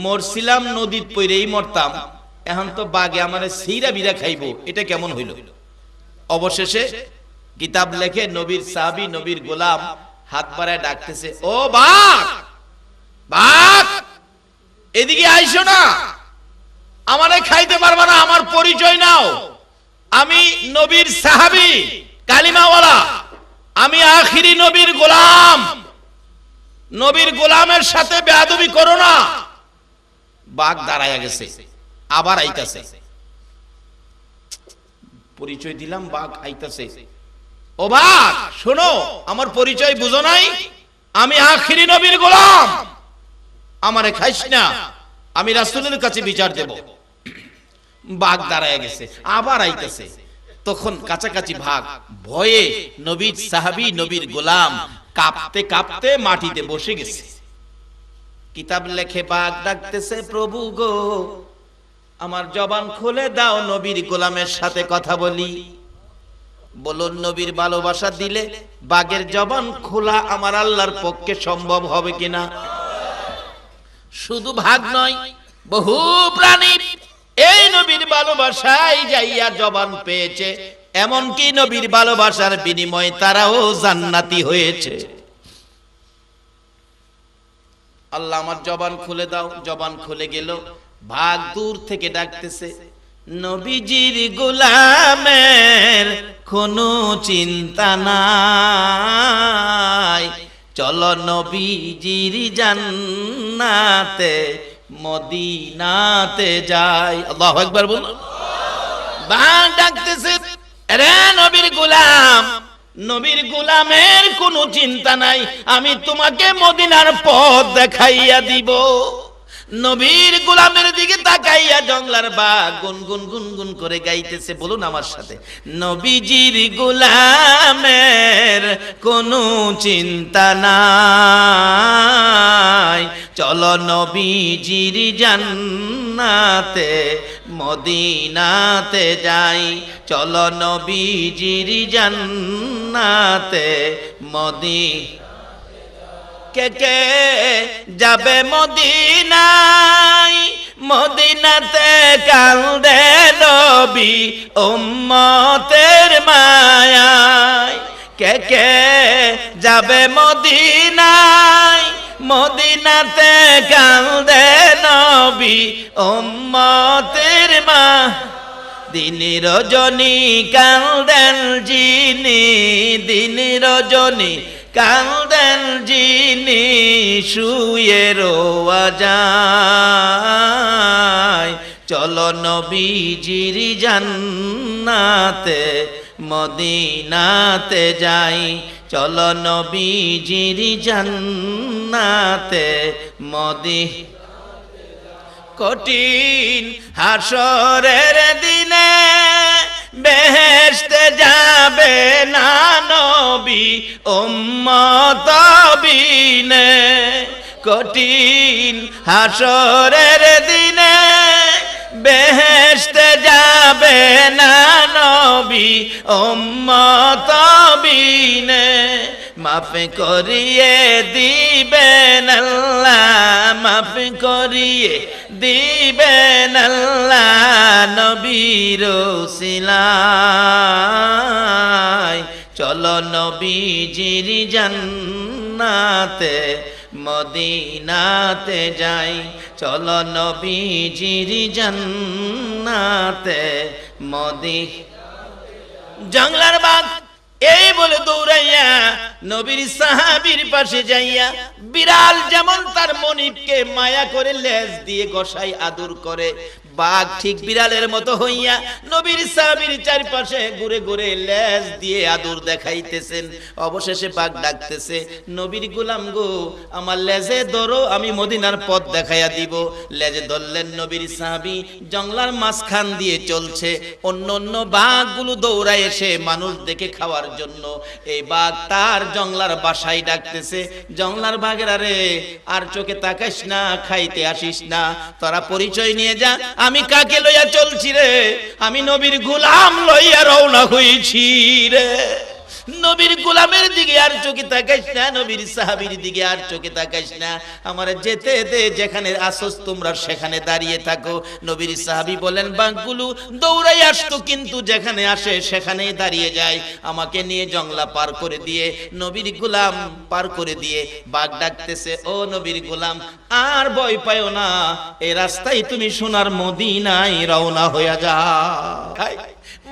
A: মরছিলাম নদীর পইরেই মরতাম, এখন তো বাঘে আমারে সিরা বিরা খাইবো, এটা কেমন হইল? অবশেষে কিতাব লেখে নবীর সাহাবী, নবীর গোলাম হাত বাড়ায় ডাকতেছে, ও বাঘ, বাঘ এদিকে আইসো না, আমারে খাইতে পারবা না, আমার পরিচয় নাও, আমি নবীর সাহাবী কালিমাওয়ালা, আমি আখিরি নবীর গোলাম, নবীর গোলামের সাথে বেয়াদবি করো না। বাঘ দাঁড়ায়া গেছে, আবার আইতাছে, পরিচয় দিলাম, বাঘ আইতাছে, ও বাঘ শোনো, আমার পরিচয় বুঝো নাই, আমি আখিরি নবীর গোলাম, আমারে খাইস না, আমি রাসূলের কাছে বিচার দেব। বাঘ দাঁড়ায় গেছে, আবার আইতেছে, তখন কাছাকাছি ভাগ, ভয়ে নবীর সাহাবী, নবীর গোলাম কাঁপতে কাঁপতে মাটিতে বসে গেছে। কিতাব লেখে বাঘ ডাকতেছে, প্রভু গো আমার জবান খুলে দাও, নবীর গোলামের সাথে কথা বলি। বলুন নবীর ভালোবাসা দিলে বাঘের জবান খোলা আমার আল্লাহর পক্ষে সম্ভব হবে কিনা? শুধু ভাগ নয়, বহু প্রাণী এই নবীর ভালোবাসায় যাইয়া জবান পেয়েছে, এমনকি নবীর ভালোবাসার বিনিময়ে তারাও জান্নাতি হয়েছে। আল্লাহ আমার জবান খুলে দাও, জবান খুলে গেল। ভাগ দূর থেকে ডাকতেছে, নবীজির গোলামের কোনো চিন্তা নাই, চলো নবীজির জান্নাতে মদিনাতে যাই। আল্লাহু আকবার বলুন। বাঘ ডাকতেছে, আরে নবীর গোলাম, নবীর গোলামের কোনো চিন্তা নাই, আমি তোমাকে মদিনার পথ দেখাইয়া দিব। নবীর গোলামের দিকে তাকাইয়া জংলার বাঘ গুনগুন গুনগুন করে গাইতেছে, বলুন আমার সাথে, নবীজির গোলামের কোনো চিন্তা নাই, চলো নবীজির জান্নাতে মদিনাতে যাই, চলো নবীজির জান্নাতে কে কে যাবে মদিনায়, মদিনাতে কান্দে নবী উম্মতের মায়ায়। কে কে যাবে মদিনায়, মদিনাতে কান্দে নবী উম্মতের মা। দিন রজনী কান্দেন যিনি, দিন রজনী কান্দেন যিনি, শুয়ে রোয়া যায়। চলো নবীজির জান্নাতে মদিনাতে যাই, চলো নবীজির জান্নাতে কঠিন হাসরের দিনে বেহেশতে যাবে না নবী উম্মত বিনে। কঠিন হাসরের দিনে বেহেশতে যাবে না নবী উম্মত বিনে। মাফ করিয়ে দিবেন আল্লাহ, মাফ করিয়ে দিবেন আল্লাহ নবীর ওসিলায়। চলো নবীজির জান্নাতে মদিনাতে যাই, চলো নবীজির জান্নাতে জংলার বাগ এই বলে দৌড়াইয়া নবীর সাহাবীর পাশে যাইয়া, বিড়াল যেমন তার মনিবকে মায়া করে লেজ দিয়ে গসাই আদর করে, বাঘ ঠিক বিড়ালের মতো হইয়া নবীর সাহাবীর চারপাশে ঘুরে ঘুরে লেজ দিয়ে আদর দেখাইতেছেন। অবশেষে বাঘ ডাকতেছে, নবীর গোলাম গো, আমার লেজে ধরো, আমি মদিনার পথ দেখাইয়া দিব। লেজে ধরলেন নবীর সাহাবী, জংলার মাঝখান দিয়ে চলছে। অন্য অন্য বাঘগুলো দৌড়ায় এসে মানুষ দেখে খাওয়ার জন্য। এই বাঘ তার জংলার বাসায় ডাকতেছে, জংলার বাঘেরা রে, আর চোখে তাকাইস না, খাইতে আসিস না, তোরা পরিচয় নিয়ে যা, আমি কাকে লইয়া চলছি রে? আমি নবীর গোলাম লইয়া রওনা হইছি রে। নবীর গোলামের দিকে আর চোখে তাকাইস না, নবীর সাহাবীর দিকে আর চোখে তাকাইস না, আমারে যেতে দে, যেখানে আসস তোমরা সেখানে দাঁড়িয়ে থাকো। নবীর সাহাবী বলেন, বাঘগুলো দৌড়াই আসতো, কিন্তু যেখানে আসে সেখানেই দাঁড়িয়ে যায়। আমাকে নিয়ে জংলা পার করে দিয়ে নবীর গোলাম পার করে দিয়ে বাঘ ডাকতেছে, ও নবীর গোলাম, আর ভয় পাও না, এই রাস্তায় তুমি সোনার মদিনায় রওনা হইয়া যাও।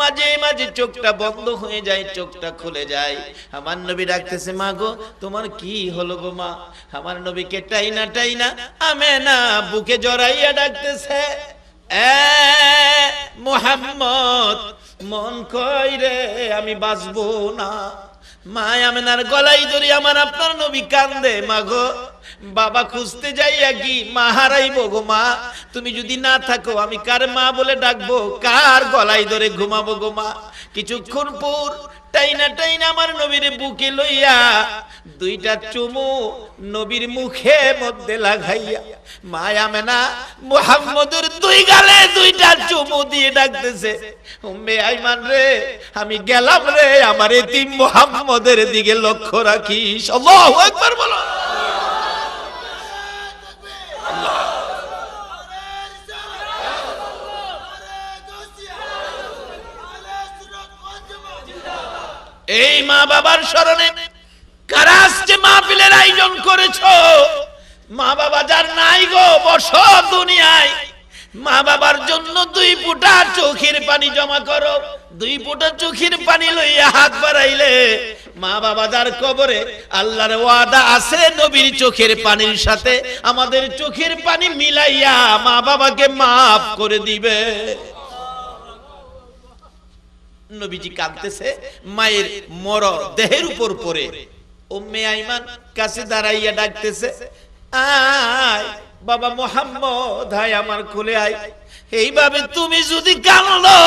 A: মাঝে মাঝে চোখটা বন্ধ হয়ে যায়, চোখটা খুলে যায়। আমার নবী ডাকতেছে, মা গো, তোমার কি হলো গো মা? আমার নবীকে টাইনা টাইনা আমেনা বুকে জড়াইয়া ডাকতেছে, এ মুহাম্মদ, মন কই রে, আমি বাঁচবো না। মা আমেনার গলায় ধরে আমার আপনার নবী কান্দে, মা গো, বাবা খুঁজতে যাইয়া কি মা হারাইবো গো মা? তুমি যদি না থাকো আমি কার মা বলে ডাকবো, কার গলায় ধরে ঘুমাবো গো মা? কিছুক্ষণ পর টাইনা টাইনা আমার নবীর বুকে লইয়া দুইটা চুমু নবীর মুখে মধ্যে লাগাইয়া মা আমেনা মুহাম্মদের দুই গালে দুইটা চুমু দিয়ে ডাকতেছে, উম্মে আইমান রে, আমি গেলাম রে, আমার এতিম মুহাম্মদের দিকে লক্ষ্য রাখিস। আল্লাহু আকবার বলো। এই মা বাবার স্মরণে কারা আজকে মাহফিলের আয়োজন করেছো? মা বাবা যার নাই গো, বসো দুনিয়ায়। মা বাবার জন্য দুই ফোঁটা চোখের পানি জমা করো। দুই ফোঁটা চোখের পানি লইয়া হাত বাড়াইলে মা বাবা যার কবরে আল্লাহর ওয়াদা আছে, নবীর চোখের পানির সাথে আমাদের চোখের পানি মিলাইয়া মা বাবাকে মাফ করে দিবে। নবীজি কাঁদতেছে, মায়ের মরর দেহের উপর পড়ে উম্মে আইমান কাছে দাঁড়াইয়া ডাকতেছে, আয় বাবা মুহাম্মদ, আয় আমার কোলে আয়। এইভাবে তুমি যদি কাঁদো,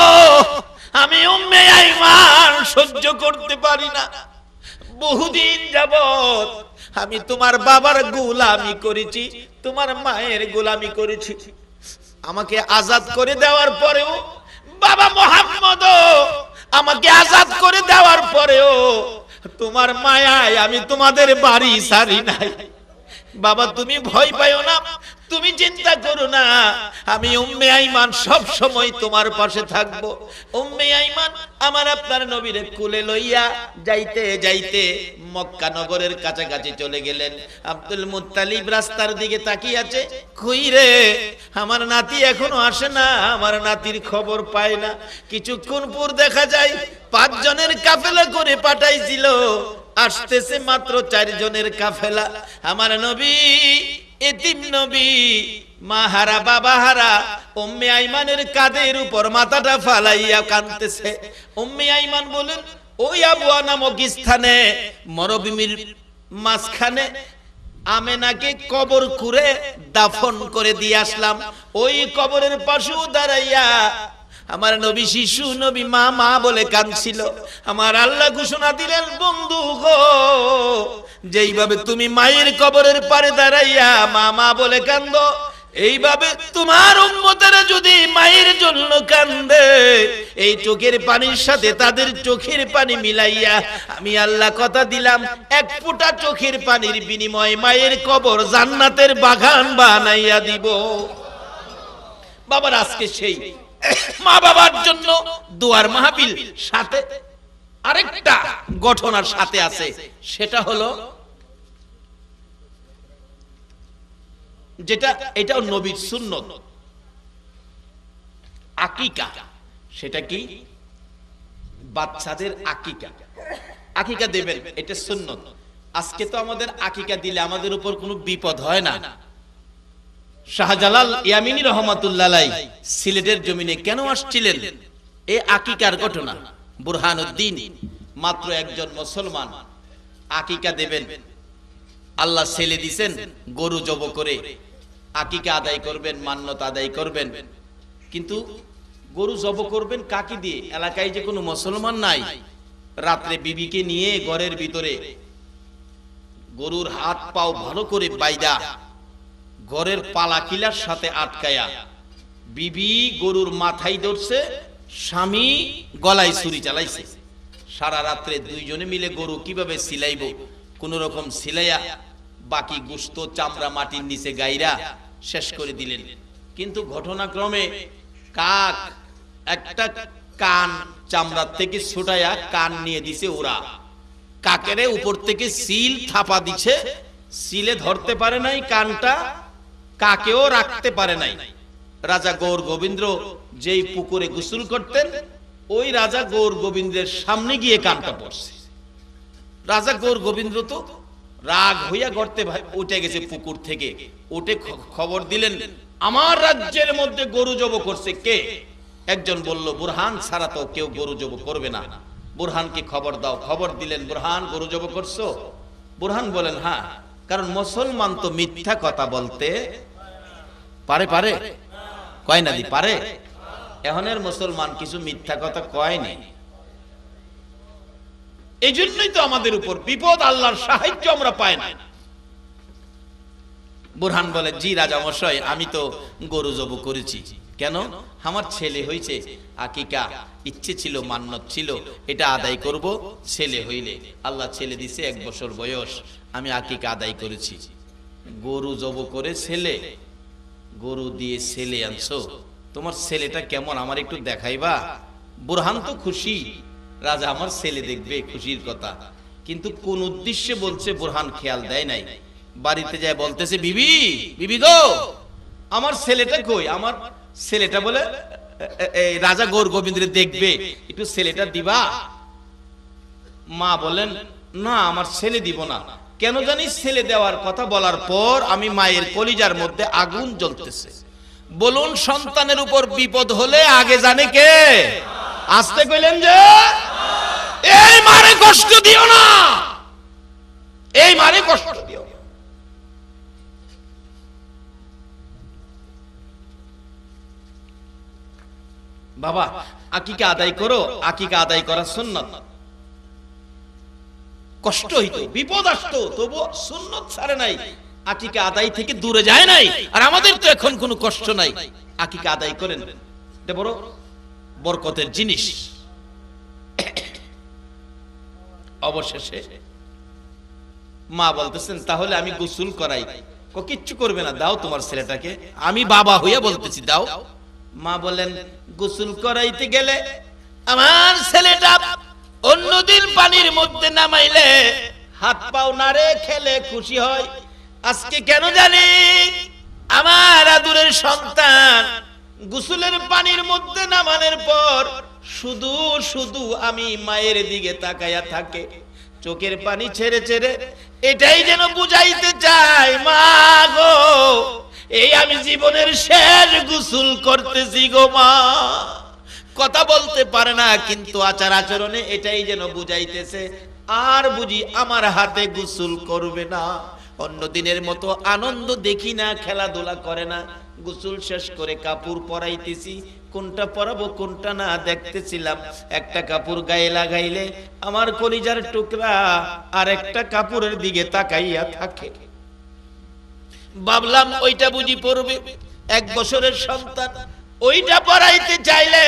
A: আমি উম্মে আইমান সহ্য করতে পারি না। বহুদিন যাবত আমি তোমার বাবার গোলামি করেছি, তোমার মায়ের গোলামি করেছি, আমাকে আজাদ করে দেওয়ার পরেও, বাবা মুহাম্মদ আমাকে আজাদ করে দেওয়ার পরেও তোমার মায়ায় আমি তোমাদের বাড়ি ছাড়ি নাই। বাবা তুমি ভয় পাইও না, তুমি চিন্তা করো না, আমি উম্মে আইমান সব সময় তোমার পাশে থাকবো। উম্মে আইমান আমার আপনার নবীরে কোলে লইয়া যাইতে যাইতে মক্কা নগরের কাছাকাছি চলে গেলেন। আব্দুল মুত্তালিব রাস্তার দিকে তাকিয়ে আছে, কই রে আমার নাতি এখনো আসে না, আমার নাতির খবর পায় না। কিছুক্ষণ পর দেখা যায় 5 জনের কাফেলা করে পাঠাইছিল, আসতেছে মাত্র 4 জনের কাফেলা। আমার নবী এতিম নবী, মা হারা বাবা হারা, উম্মে আইমানের কাঁধের উপর মাথাটা ফালাইয়া কাঁদতেছে। উম্মে আইমান বলেন, ওই আবুয়া নামক স্থানে মরুভূমির মাঝখানে আমেনাকে কবর খুঁড়ে দাফন করে দিয়ে আসলাম। ওই কবরের পাশেও দাঁড়াইয়া আমার নবী শিশু নবী মা মা বলে কাঁদছিল। আমার আল্লাহ ঘোষণা দিলেন, বন্ধু গো, যেইভাবে তুমি মায়ের কবরের পারে দাঁড়াইয়া মা মা বলে কান্দো, এইভাবে তোমার উম্মতেরা যদি মায়ের জন্য কান্দে, এই চোখের পানির সাথে তাদের চোখের পানি মিলাইয়া আমি আল্লাহ কথা দিলাম, 1 ফোঁটা চোখের পানির বিনিময়ে মায়ের কবর জান্নাতের বাগান বানাইয়া দিব। বাবার আজকে সেই মা বাবার জন্য দোয়ার মাহফিল, সাথে আরেকটা ঘটনার সাথে আছে, সেটা হলো যেটা এটাও নবীর সুন্নত, আকিকা। সেটা কি? বাচ্চাদের আকিকা। আকিকা দেবেন, এটা সুন্নত। আজকে তো আমাদের আকিকা দিলে আমাদের উপর কোনো বিপদ হয় না। শাহজালাল ইয়ামিনী রহমাতুল্লাহ আলাইহি সিলেটের জমিনে কেন আসছিলেন? এই আকিকার ঘটনা। বুরহানুদ্দিন মাত্র একজন মুসলমান, আকিকা দেবেন। আল্লাহ ছেলে দিবেন, গরু জব করে আকিকা আদায় করবেন, মান্যত আদায় করবেন। কিন্তু গরু জব করবেন কাকে দিয়ে? এলাকায় যে কোনো মুসলমান নাই। রাত্রে বিবিকে নিয়ে ঘরের ভিতরে গরুর হাত পাও ভালো করে বাইদা ঘরের পালা কিলার সাথে আটকায়া, বিবি গরুর মাথায় ধরছে, স্বামী গলায় ছুরি চালাইছে। সারা রাত্রে 2 জনে মিলে গরু কিভাবে সিলাইব, কোন রকম সিলাইয়া বাকি গোশত চামড়া মাটির নিচে গাইরা শেষ করে দিলেন। কিন্তু ঘটনাক্রমে কাক একটা কান চামড়ার থেকে ছুটাইয়া কান নিয়ে দিছে ওরা। কাকেরে উপর থেকে সিল থাপা দিছে, সিলে ধরতে পারে নাই কানটা, কাকেও রাখতে পারে নাই। রাজা গৌর গোবিন্দ যেই পুকুরে গোসল করতেন, ওই রাজা গৌর গোবিন্দের সামনে গিয়ে কানটা পড়ছে। রাজা গৌর গোবিন্দ তো রাগ হইয়া গর্তে উঠে গেছে পুকুর থেকে। উঠে খবর দিলেন, আমার রাজ্যের মধ্যে গরু জব করছে কে? একজন বলল, বুরহান ছাড়া তো কেউ গরু জব করবে না, বুরহানকে খবর দাও। খবর দিলেন, বুরহান গরু জব করছো? বুরহান বলেন, হ্যাঁ। কারণ মুসলমান তো মিথ্যা কথা বলতে পারে, পারে কয় না দি পারে? এখনের মুসলমান কিছু মিথ্যা কথা কয়নি। এই জন্যই তো আমাদের উপর বিপদ, আল্লাহর সাহায্য আমরা পাই না। বুরহান বলে, জি রাজা মশাই, আমি তো গরু জব করেছি। কেন? আমার ছেলে হয়েছে, আকিকা ইচ্ছে ছিল, মান্যত ছিল, এটা আদায় করব ছেলে হইলে। আল্লাহ ছেলে দিছে, 1 বছর বয়স, আমি আকিকা আদায় করেছি। গরু জব করে ছেলে, গরু দিয়ে ছেলে আনছো, তোমার ছেলেটা কেমন আমার একটু দেখাইবা? বুরহান তো খুশি, রাজা আমার ছেলে দেখবে, খুশির কথা। কিন্তু কোন উদ্দেশ্যে বলছে বুরহান খেয়াল দেয় নাই। বাড়িতে যায় বলতেছে, বিবি বিবি গো, আমার ছেলেটা কই? আমার ছেলেটা বলে রাজা গৌর গোবিন্দ দেখবে, একটু ছেলেটা দিবা? মা বলেন, না আমার ছেলে দিব না। কেন জানি ছেলে দেওয়ার কথা বলার পর আমি মায়ের কলিজার মধ্যে আগুন জ্বলতেছে। বলুন, সন্তানের উপর বিপদ হলে আগে জানে কে? আসতে কইলেন যে এই মারে কষ্ট দিও না, এই মারে কষ্ট দিও। বাবা আকিকা আদায় করো, আকিকা আদায় করা সুন্নাত। কষ্ট হইতো, বিপদ আসতো, তবু সুন্নাত ছাড়ে নাই। আকিকা আদায় থেকে দূরে যায় নাই। আর আমাদের তো এখন কোনো কষ্ট নাই, আকিকা আদায় করেন, এটা বড় বরকতের জিনিস। অবশেষে মা বলতেছেন তাহলে আমি গোসল করাই। কিচ্ছু করবে না, দাও তোমার ছেলেটাকে। আমি বাবা হইয়া বলতেছি দাও। মা বলেন গোসল করাইতে গেলে আমার ছেলেটা অন্যদিন পানির মধ্যে নামাইলে হাত পাও নাড়ে খেলে খুশি হয়, আজকে কেন জানি আমার আদুরের সন্তান গোসলের পানির মধ্যে নামানোর পর শুধু শুধু আমি মায়ের দিকে তাকায়া থাকে, চোখের পানি ছেড়ে ছেড়ে এটাই যেন বুঝাইতে চাই, মা গো এই আমি জীবনের শেষ গোসল করতেছি গো মা। কথা বলতে পারে না, কিন্তু আচার আচরণে এটাই যেন বুঝাইতেছে আর বুঝি আমার হাতে গোসল করবে না। অন্য দিনের মতো আনন্দ দেখি না, খেলাধুলা করে না। গোসল শেষ করে কাপড় পরাইতেছি, কোনটা পরাবো কোনটা না দেখতেছিলাম। একটা কাপড় গায়ে লাগাইলে আমার কলিজার টুকরা আর একটা কাপড়ের দিকে তাকাইয়া থাকে। ভাবলাম ওইটা বুঝি পড়বে, 1 বছরের সন্তান, ওইটা পরাইতে চাইলে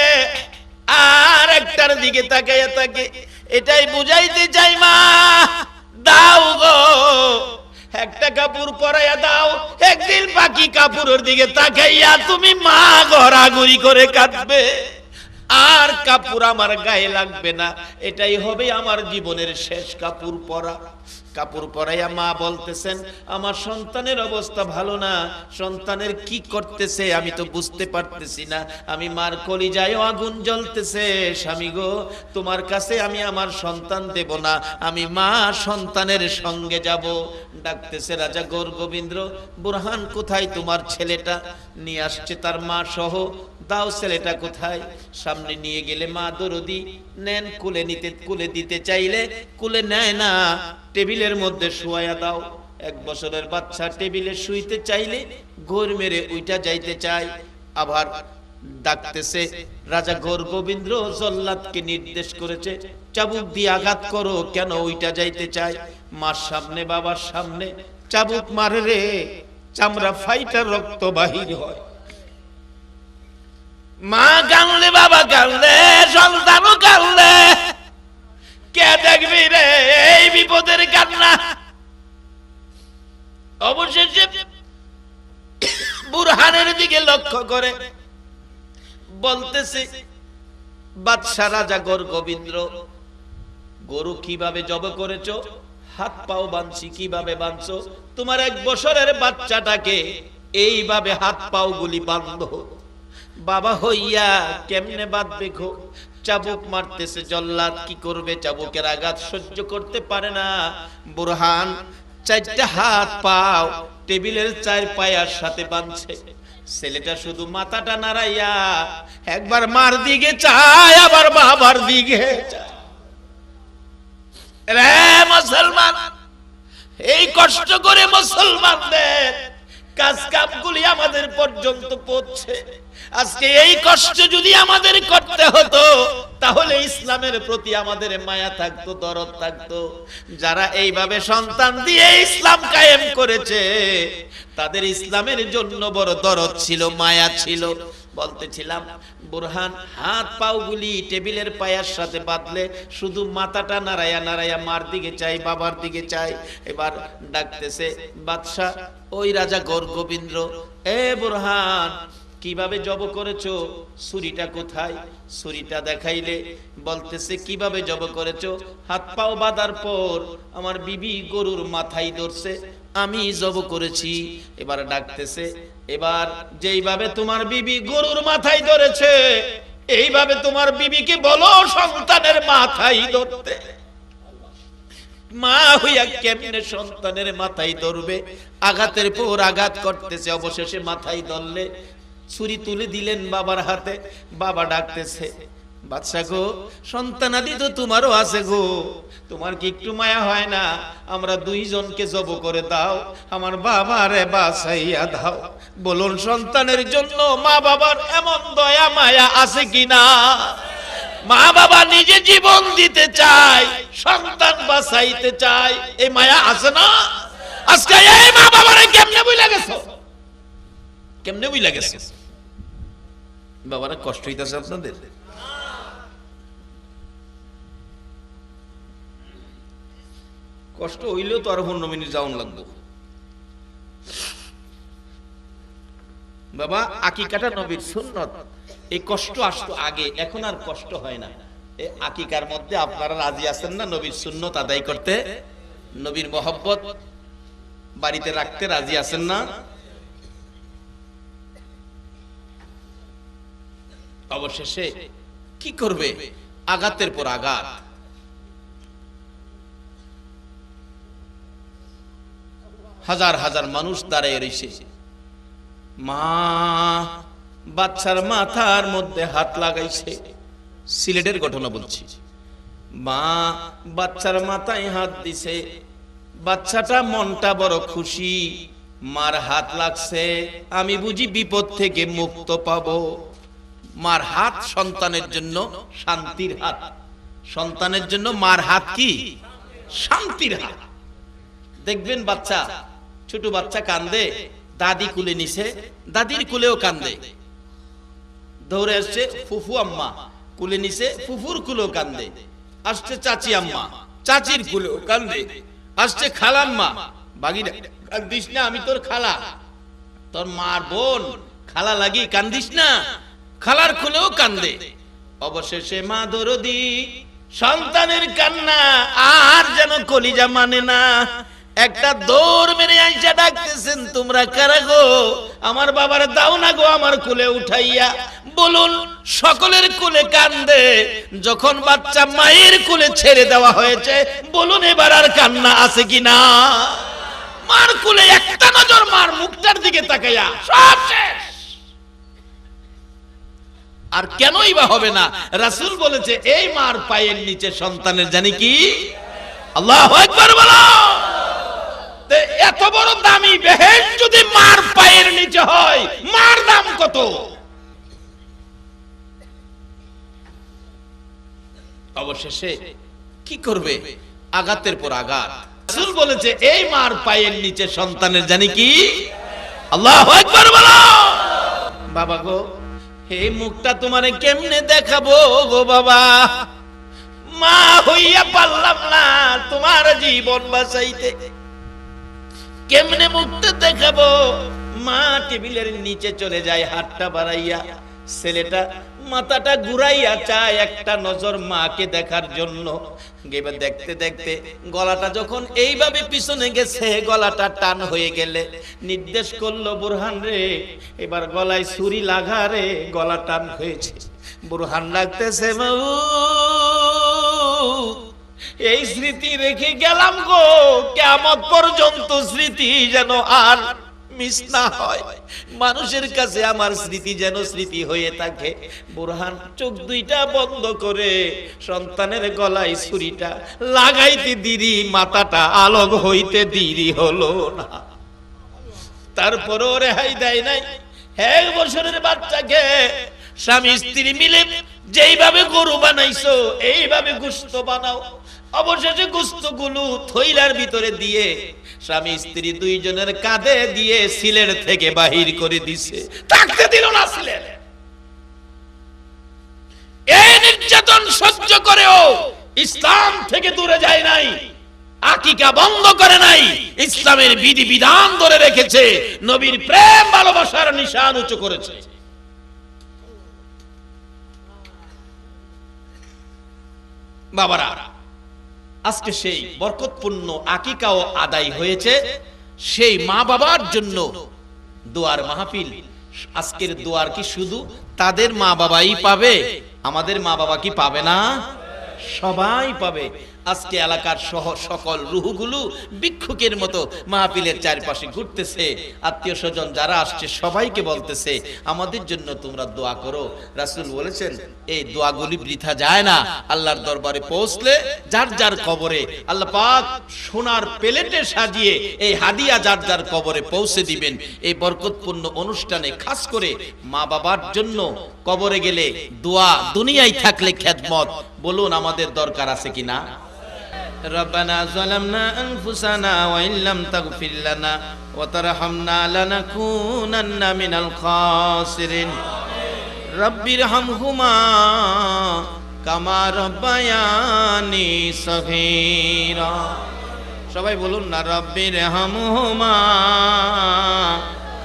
A: আর একটার দিকে তাকাইয়া থাকে। এটাই বুঝাইতে চাই মা দাও গো, একটা কাপড় পরাইয়া দাও। একদিন বাকি কাপড়ের দিকে তাকাইয়া তুমি মা ঘোরাঘুরি করে কাঁদবে, আর কাপড় আমার গায়ে লাগবে না। এটাই হবে আমার জীবনের শেষ কাপড় পরা। কাপড় পরাইয়া মা বলতেছেন আমার সন্তানের অবস্থা ভালো না, সন্তানের কি করতেছে আমি তো বুঝতে পারতেছি না। আমি মার কলিজায় আগুন জ্বলতেছে, স্বামী গো তোমার কাছে আমি আমার সন্তান দেব না, আমি মা সন্তানের সঙ্গে যাব। ডাকতেছে রাজা গৌর গোবিন্দ, বুরহান কোথায় তোমার ছেলেটা? নিয়ে আসছে তার মা সহ। দাও ছেলেটা কোথায়? সামনে নিয়ে গেলে মা দরদি নেন, কুলে দিতে চাইলে কুলে নেয় না, টেবিলের মধ্যে শুয়াইয়া দাও। 1 বছরের বাচ্চা টেবিলে শুইতে চাইলে ঘোর মেরে উইটা যাইতে চায়। আবার ডাকতেছে রাজা গৌর গোবিন্দ জল্লাদকে নির্দেশ করেছে চাবুক দিয়ে আঘাত করো, কেন উইটা যাইতে চায়। মার সামনে বাবার সামনে চাবুক মারে রে, চামড়া ফাইটা রক্ত বাহির হয়। মা কাঁদলে, বাবা কাঁদলে, সন্তানও কাঁদলে, কে দেখবি রে এই বিপদের কান্না। অবশেষে বুরহানের দিকে লক্ষ্য করে বলতেছে বাদশা রাজা গৌর গোবিন্দ, গরু কিভাবে জব করেছো, হাত পাও বাঁধছি কিভাবে বাঁধছো, তোমার 1 বছরের বাচ্চাটাকে এইভাবে হাত পাও গুলি বাঁধো। বাবা হইয়া কেমনে বাঁধবে গো? চাবুক মারতেছে জল্লাদ, কি করবে? চাবুকের আঘাত সহ্য করতে পারে না। বুরহান 4টা হাত পাও টেবিলের 4 পায়ার সাথে বাঁধছে। ছেলেটা শুধু মাথাটা নাড়াইয়া একবার মার দিকে চায়, আবার বাবার দিকে চায়। রে মুসলমান, এই কষ্ট করে মুসলমানদের কাজ কামগুলি আমাদের পর্যন্ত পৌঁছে। আজকে এই কষ্ট যদি আমাদের করতে হতো তাহলে ইসলামের প্রতি আমাদের মায়া থাকতো, দরদ থাকতো। যারা এইভাবে সন্তান দিয়ে ইসলাম কায়েম করেছে তাদের ইসলামের জন্য বড় দরদ ছিল, মায়া ছিল। বলতেছিলাম বুরহান হাত পাওগুলি টেবিলের পায়ার সাথে বাঁধলে শুধু মাথাটা নাড়াইয়া নাড়াইয়া মার দিকে চাই, বাবার দিকে চাই। এবার ডাকতেছে বাদশা, ওই রাজা গৌর গোবিন্দ, এ বুরহান কিভাবে জব করেছো? ছুরিটা কোথায়? ছুরিটা দেখাইলে বলতেছে কিভাবে জব করেছো? হাত পাও বাঁধার পর আমার বিবি গরুর মাথায় ধরছে, আমি জব করেছি। এবার ডাকতেছে, এবার যেইভাবে তোমার বিবি গরুর মাথায় ধরেছে এইভাবে তোমার বিবিকে বলো সন্তানের মাথায় ধরতে। মা হইয়া কেমনে সন্তানের মাথায় ধরবে? আঘাতের পর আঘাত করতেছে, অবশেষে মাথায় ধরলে ছুরি তুলে দিলেন বাবার হাতে। বাবা ডাকতেছে, বাদশা গো সন্তানাদি তো তোমারও আছে গো, তোমার কি একটু মায়া হয় না? আমরা 2 জনকে জব করে দাও, আমার বাবারে বাঁচাইয়া দাও। বলুন সন্তানের জন্য মা বাবার এমন দয়া মায়া আছে কিনা? মা বাবা নিজে জীবন দিতে চায়, সন্তান বাঁচাইতে চায়, এই মায়া আছে না? আজকে এই মা বাবারে কেমনে বুইলা গেছো, কেমনে বুইলা গেছো? বাবারা কষ্ট হইতাছে আপনাদের? কষ্ট হইলেও তো আর 15 মিনিট যাওন লাগবো। বাবা আকিকাটা নবীর সুন্নত, এই কষ্ট আসতো আগে, এখন আর কষ্ট হয় না। এই আকিকার মধ্যে আপনারা রাজি আছেন না নবীর সুন্নত আদায় করতে, নবীর মহব্বত বাড়িতে রাখতে রাজি আছেন না? অবশেষে কি করবে? আঘাতের পর আঘাত। হাজার হাজার মানুষ দাঁড়িয়ে রয়েছে, মা বাচ্চার মাথার মধ্যে হাত লাগাইছে। সিলেটের ঘটনা বলছি। মা বাচ্চার মাথায় হাত দিছে, বাচ্চাটা মনটা বড় খুশি, মার হাত লাগছে, আমি বুঝি বিপদ থেকে মুক্ত পাবো। মার হাত সন্তানের জন্য শান্তির হাত, সন্তানের জন্য মার হাত কি শান্তির হাত। দেখবেন বাচ্চা, ছোট বাচ্চা কান্দে, দাদি কুলে নিছে, দাদির কুলেও কান্দে, দৌড়ে আসছে ফুফু আম্মা কুলে নিছে, ফুফুর কুলেও কান্দে, আসছে চাচি আম্মা, চাচির কুলেও কান্দে, আসছে খালাম্মা, বাগিরা কান্দিস না, আমি তোর খালা, তোর মার বোন, খালা লাগি কান্দিস না, খালার কুলেও কান্দে। অবশেষে মা দরদি সন্তানের কান্না আর যেন কলিজা মানে না, একটা দৌড় মেরে আইসা ডাকতেছেন, তোমরা কারা গো? আমার বাবার দাও না গো আমার কোলে উঠাইয়া। বলুন সকলের কোলে কান্দে, যখন বাচ্চা মায়ের কোলে ছেড়ে দেওয়া হয়েছে, বলুন এবার আর কান্না আছে কিনা? মার কোলে একটা নজর মার মুখটার দিকে তাকাইয়া সব শেষ। আর কেনই বা হবে না? রাসূল বলেছে এই মার পায়ের নিচে সন্তানের জানি কি। আল্লাহু আকবার বলো। এত বড় দামি বেহেশত যদি মার পায়ের নিচে হয়, মার দাম কত? অবশেষে কি করবে? আঘাতের পর আঘাত। রাসূল বলেছে এই মার পায়ের নিচে সন্তানের জানি কি। আল্লাহু আকবার বলো। বাবা গো, এই মুখটা তোমারে কেমনে দেখাবো গো বাবা, মা হইয়া পারলাম না তোমার জীবন বাঁচাইতে, কেমনে মুখটা দেখাবো? মা টেবিলের নিচে চলে যায় হাতটা বাড়াইয়া, ছেলেটা মাথাটা ঘুরাইয়া চায় একটা নজর মাকে দেখার জন্য। এবার দেখতে দেখতে গলাটা যখন এইভাবে পিছনে গেছে, গলাটা টান হয়ে গেলে নির্দেশ করলো, বুরহান রে এবার গলায় ছুরি লাগা রে, গলা টান হয়েছে। বুরহান লাগতেছে, বাবু এই স্মৃতি রেখে গেলাম গো, কিয়ামত পর্যন্ত স্মৃতি যেন আর মিস না হয়, মানুষের কাছে আমার স্মৃতি যেন স্মৃতি হয়ে থাকে। বুরহান চোখ দুইটা বন্ধ করে সন্তানের গলায় ছুরিটা লাগাইতে দেরি, মাথাটা আলোক হইতে দেরি হলো না। তারপরও রেহাই দেয় নাই। 1 বছরের বাচ্চাকে স্বামী স্ত্রী মিলে যেইভাবে গরু বানাইছো এইভাবে গোশত বানাও। অবশেষে গোশতগুলো থইলার ভিতরে দিয়ে স্বামী স্ত্রী দুইজনের কাঁধে দিয়ে সিলেট থেকে বাহির করে দিছে, থাকতে দিল না সিলেট। এই নির্যাতন সহ্য করেও ইসলাম থেকে দূরে যায় নাই, আকিকা বন্ধ করে নাই, ইসলামের বিধি বিধান ধরে রেখেছে, নবীর প্রেম ভালোবাসার নিশান উঁচু করেছে। বাবারা, আজকে সেই বরকতপূর্ণ আকিকাও আদায় হয়েছে। সেই মা বাবার জন্য দোয়ার মাহফিল। আজকের দোয়ার কি শুধু তাদের মা বাবাই পাবে? আমাদের মা বাবা কি পাবে না? সবাই পাবে। আজকে এলাকার সহ সকল রুহগুলো ভিক্ষুকের মতো মাহফিলের চারপাশে ঘুরতেছে, আত্মীয় স্বজন যারা আসছে সবাইকে বলতেছে আমাদের জন্য তোমরা দোয়া করো। রাসূল বলেছেন এই দোয়াগুলি বৃথা যায় না, আল্লাহর দরবারে পৌঁছলে যার যার কবরে আল্লাহ পাক সোনার প্লেটে সাজিয়ে এই হাদিয়া যার যার কবরে পৌঁছে দিবেন। এই বরকতপূর্ণ অনুষ্ঠানে খাস করে মা বাবার জন্য কবরে গেলে দোয়া, দুনিয়ায় থাকলে খেদমত, বলুন আমাদের দরকার আছে কিনা? ربنا ظلمنا أنفسنا وإن لم تغفر لنا وترحمنا لنكونن من الخاسرين رب ارحمهما كما ربياني صغيرا সবাই বলুন না রব্বির হামহুমা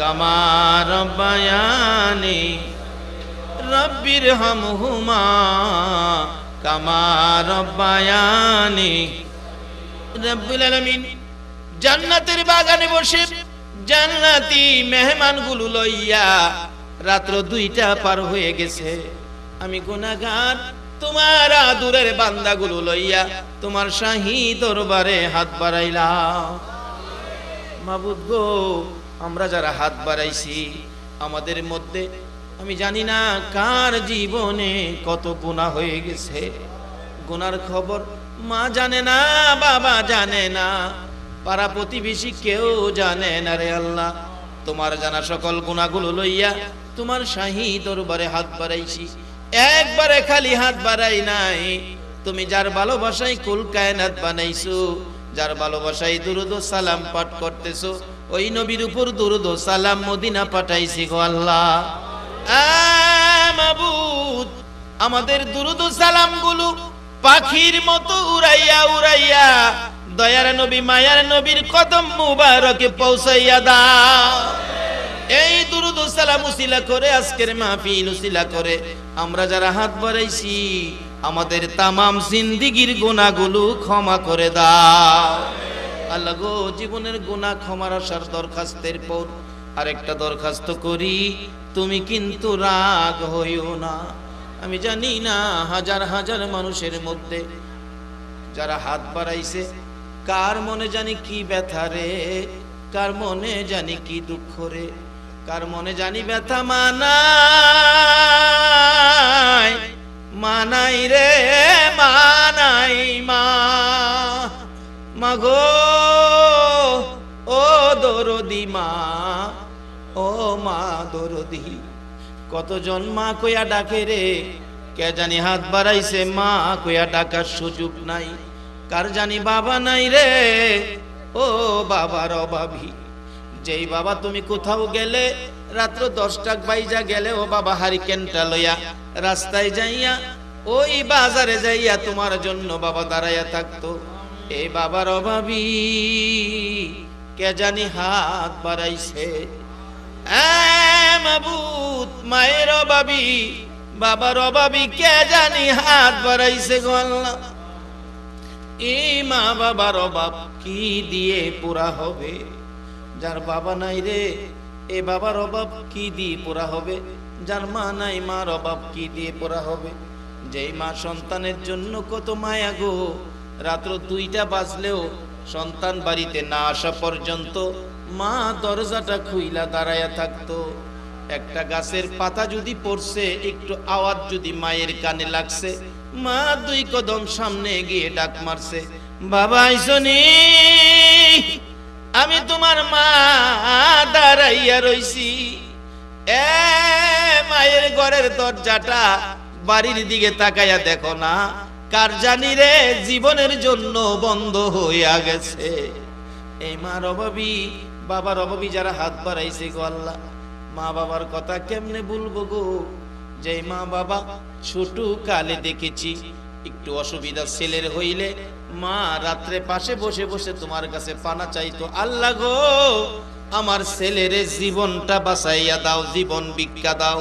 A: কামা রব্বায়ানি রব্বির হামহুমা কামা রব্বায়ানি রব্বুল আলামিন জান্নাতের বাগানে বসে জান্নাতি মেহমানগুলো লইয়া রাত্র 2টা পার হয়ে গেছে আমি গুনাহগার তোমার আদুরের বান্দাগুলো লইয়া তোমার শাহী দরবারে হাত বাড়াইলাম মাবুদ গো আমরা যারা হাত বাড়াইছি আমাদের মধ্যে আমি জানি না কার জীবনে কত গুনাহ হয়ে গেছে গুনার খবর মা জানে না বাবা জানে না পাড়া প্রতিবেশী কেউ জানে না রে আল্লাহ তোমার জানা সকল গুনাহগুলো লইয়া তোমার শাহী দরবারে হাত বাড়াইছি একবারে খালি হাত বাড়াই নাই তুমি যার ভালোবাসায় কুল কায়নাত বানাইছো যার ভালোবাসায় দুরূদ ও সালাম পাঠ করতেছো ওই নবীর উপর দুরূদ ও সালাম মদিনা পাঠাইছি গো আল্লাহ মাবুদ আমাদের দুরূদ ও সালাম গুলো পাখির মতো উড়াইয়া উড়াইয়া দয়ার নবী মায়ার নবীর কদম মুবারকে পৌঁছাইয়া দাও এই দুরূদ ও সালাম উসিলা করে আজকের মাহফিল উসিলা করে আমরা যারা হাত বাড়াইছি আমাদের তামাম জিন্দেগীর গুনাহগুলো ক্ষমা করে দাও আল্লাহ গো জীবনের গুনাহ ক্ষমার আসার দরখাস্তের পর আরেকটা দরখাস্ত করি তুমি কিন্তু রাগ হইও না আমি জানি না হাজার হাজার মানুষের মধ্যে যারা হাত বাড়াইছে কার মনে জানি কি ব্যথা রে কার মনে জানি কি দুঃখ রে কার মনে জানি ব্যথা মানাই মানাই রে মানাই মা মাগো ও দরদি মা ও মা দরদি কতজন মা কইয়া ডাকে রে কে জানি হাত বাড়াইছে মা কইয়া ডাকার সুযোগ নাই কার জানি বাবা নাই রে ও বাবার অভাবী যেই বাবা তুমি কোথাও গেলে রাত্র 10টা বাইজা গেলে ও বাবা হারিকেনটা লইয়া রাস্তায় যাইয়া ওই বাজারে যাইয়া তোমার জন্য বাবা দাঁড়াইয়া থাকতো এই বাবার অভাবী কে জানি হাত বাড়াইছে মাবুদ মায়ের অভাবী বাবার অভাবী কে জানি হাত বাড়াইছে গো আল্লাহ এই মা বাবার অভাব কি দিয়ে পুরা হবে যার বাবা নাই রে এ বাবার অভাব কি দিয়ে পুরা হবে যার মা নাই মার অভাব কি দিয়ে পুরা হবে যেই মা সন্তানের জন্য কত মায়া গো রাত্র 2টা বাজলেও সন্তান বাড়িতে না আসা পর্যন্ত মা দরজাটা খুইলা দাঁড়ায়া থাকতো একটা গাছের পাতা যদি পড়ছে একটু আওয়াজ যদি মায়ের কানে লাগছে মা 2 কদম সামনে গিয়ে ডাক মারছে বাবা আইসনি আমি তোমার মা দাঁড়াইয়া রইছি এ মায়ের ঘরের দরজাটা বাড়ির দিকে তাকাইয়া দেখো না কার জানি রে জীবনের জন্য বন্ধ হইয়া গেছে এই মার অভাবী বাবার অভাবী যারা হাত বাড়াইছে গো আল্লাহ মা বাবার কথা কেমনে ভুলবো গো যে মা বাবা ছোট কালে দেখেছি একটু অসুবিধা ছেলের হইলে মা রাত্রে পাশে বসে বসে তোমার কাছে পানা চাইতো আল্লাহ গো আমার ছেলের জীবনটা বাঁচাইয়া দাও জীবন ভিক্ষা দাও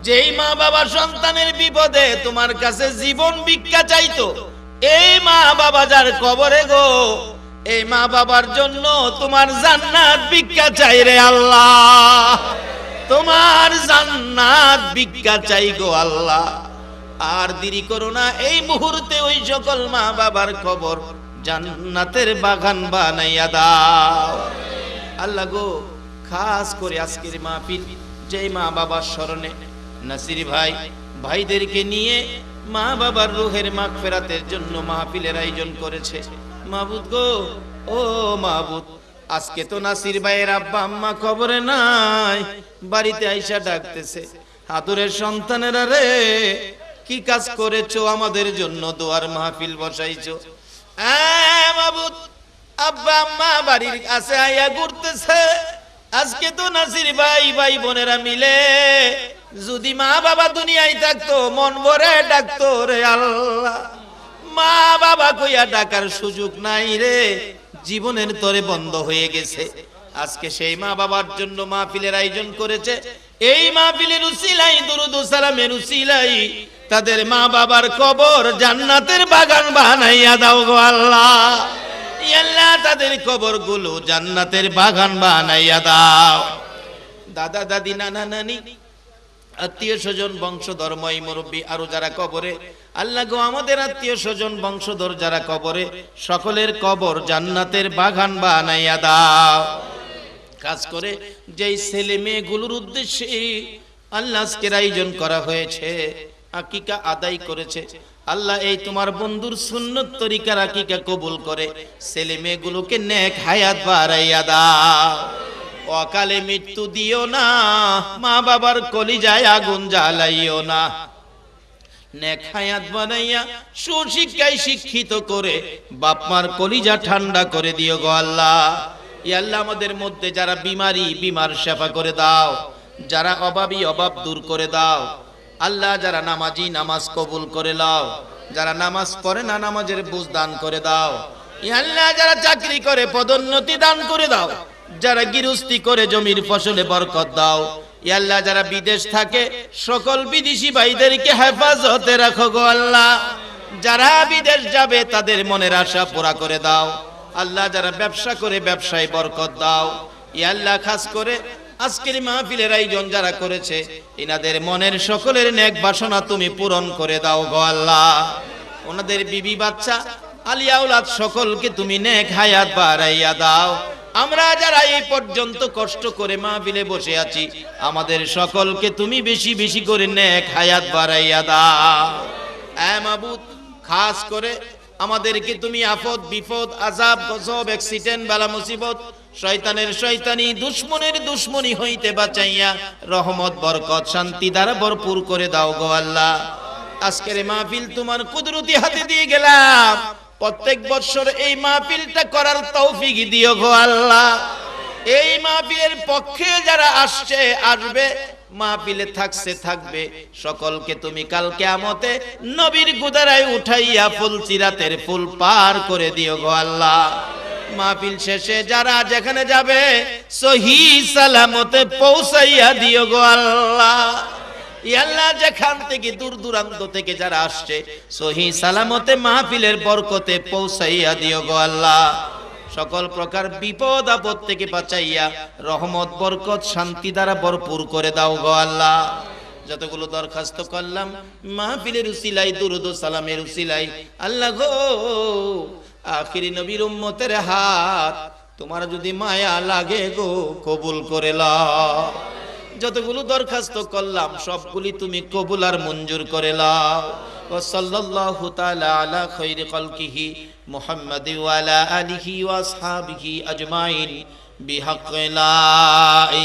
A: যেই মা বাবা সন্তানের বিপদে তোমার কাছে জীবন ভিক্ষা চাইতো এই মা বাবা যার কবরে গো এই মা বাবার জন্য তোমার জান্নাত ভিক্ষা চাই রে আল্লাহ তোমার জান্নাত ভিক্ষা চাই গো আল্লাহ আর দেরি করো না এই মুহূর্তে ওই সকল মা বাবার কবর জান্নাতের বাগান বানাইয়া দাও আল্লাহ গো খাস করে আজকের মাহফিল যেই মা বাবার স্মরণে নাসির ভাই ভাইদেরকে নিয়ে মা বাবার রূহের মাগফিরাতের জন্য মাহফিলের আয়োজন করেছে মাবুদ গো ও মাবুদ আজকে তো নাসির ভাইয়ের আব্বা আম্মা কবরে নাই বাড়িতে আইসা ডাকতেছে আদরের সন্তানেরা রে কি কাজ করেছো আমাদের জন্য দোয়ার মাহফিল বসাইছো মাবুদ, আব্বা আম্মা বাড়ির কাছে আইয়া ঘুরতেছে। আজকে তো নাসির ভাই ভাই বোনেরা মিলে যদি মা বাবা দুনিয়ায় থাকতো মন ভরে ডাকতো রে আল্লাহ। মা বাবা কইয়া ডাকার সুযোগ নাই রে, জীবনের তরে বন্ধ হয়ে গেছে। আজকে সেই মা বাবার জন্য মাহফিলের আয়োজন করেছে। এই মাহফিলের উসিলাই, দুরুদ ও সালামের উসিলাই তাদের মা বাবার কবর জান্নাতের বাগান বানাইয়া দাও গো আল্লাহ। আল্লাহ তাদের কবরগুলো জান্নাতের বাগান বানাইয়া দাও। দাদা দাদি নানা নানি আত্মীয় স্বজন বংশধর ময় মুরব্বী আরো যারা কবরে, আল্লাহ গো আমাদের আত্মীয় স্বজন বংশধর যারা কবরে, সকলের কবর জান্নাতের বাগান বানাইয়া দাও। কাজ করে যেই ছেলে মেয়েগুলোর উদ্দেশ্যে আল্লাহ আজকের আয়োজন করা হয়েছে, আকিকা আদায় করেছে, আল্লাহ এই তোমার বন্ধুর সুন্নত তরিকার আকিকা কবুল করে ছেলে মেয়েগুলোকে নেক হায়াত বাড়াইয়া দাও। অকালে মৃত্যু দিও না, মা বাবার কলিজায় আগুন জ্বালাইও না। নেক হায়াত বানাইয়া সুশিক্ষায় শিক্ষিত করে বাপ মার কলিজা ঠান্ডা করে দিও গো আল্লাহ। ইয়া আল্লাহ আমাদের মধ্যে যারা বিমারি, বিমার সেবা করে দাও। যারা অভাবী, অভাব দূর করে দাও। আল্লাহ যারা নামাজি, নামাজ কবুল করে নাও। যারা নামাজ পড়ে না, নামাজের বুঝ দান করে দাও। ইয়া আল্লাহ যারা চাকরি করে পদোন্নতি দান করে দাও। যারা গৃহস্থী করে জমির ফসলে বরকত দাও। ইয়া আল্লাহ যারা বিদেশ থাকে সকল বিদেশি ভাইদেরকে হেফাজতে রাখো গো আল্লাহ। যারা বিদেশ যাবে তাদের মনের আশা পুরা করে দাও। আল্লাহ যারা ব্যবসা করে ব্যবসায় বরকত দাও। ইয়া আল্লাহ খাস করে আজকের মাহফিলের আয়োজন যারা করেছে এনাদের মনের সকলের নেক বাসনা তুমি পূরণ করে দাও গো আল্লাহ। ওনাদের বিবি বাচ্চা আলিয়া আওলাদ সকলকে তুমি নেক হায়াত বাড়াইয়া দাও। আমরা যারা এই পর্যন্ত কষ্ট করে মাহফিলে বসে আছি আমাদের সকলকে তুমি বেশি বেশি করে নেক হায়াত বাড়াইয়া দাও। এ মাবুদ, খাস করে আমাদেরকে তুমি আফত বিপদ আযাব গজব অ্যাক্সিডেন্ট বালা মুসিবত শয়তানের শয়তানি দুশমনের দুশমনি হইতে বাঁচাইয়া রহমত বরকত শান্তি দ্বারা ভরপুর করে দাও গো আল্লাহ। আজকের মাহফিল তোমার কুদরতি হাতে দিয়ে গেলাম। প্রত্যেক বছর এই মাহফিলটা করার তৌফিক দিও গো আল্লাহ। এই মাহফিলের পক্ষে যারা আসছে আসবে, মাহফিলে থাকছে থাকবে, সকলকে তুমি কাল কিয়ামতে নবীর গুদারায় উঠাইয়া ফুল সিরাতের ফুল পার করে দিও গো আল্লাহ। মাহফিল শেষে যারা যেখানে যাবে সহি সালামতে পৌঁছাইয়া দিও গো আল্লাহ। ইয়া আল্লাহ যেখান থেকে দূর দূরান্ত থেকে যারা আসছে সহি সালামতে মাহফিলের বরকতে পৌঁছাইয়া দিও গো আল্লাহ। সকল প্রকার বিপদ আপদ থেকে বাঁচাইয়া রহমত বরকত শান্তি দ্বারা ভরপুর করে দাও গো আল্লাহ। যতগুলো দরখাস্ত করলাম মাহফিলের উসিলাই, দুরুদ ও সালামের উসিলাই, আল্লাহ গো আখিরি নবীর উম্মতের হাত তোমার যদি মায়া লাগে গো কবুল করে লাও। যতগুলো দরখাস্ত করলাম সবগুলি তুমি কবুল আর মঞ্জুর করে লাও। ওয়া সাল্লাল্লাহু তাআলা আলা খায়রি খালকিহি মুহাম্মাদি ওয়া আলা আলিহি ওয়া আসহাবিহি আজমাইন বিহাক্কি লা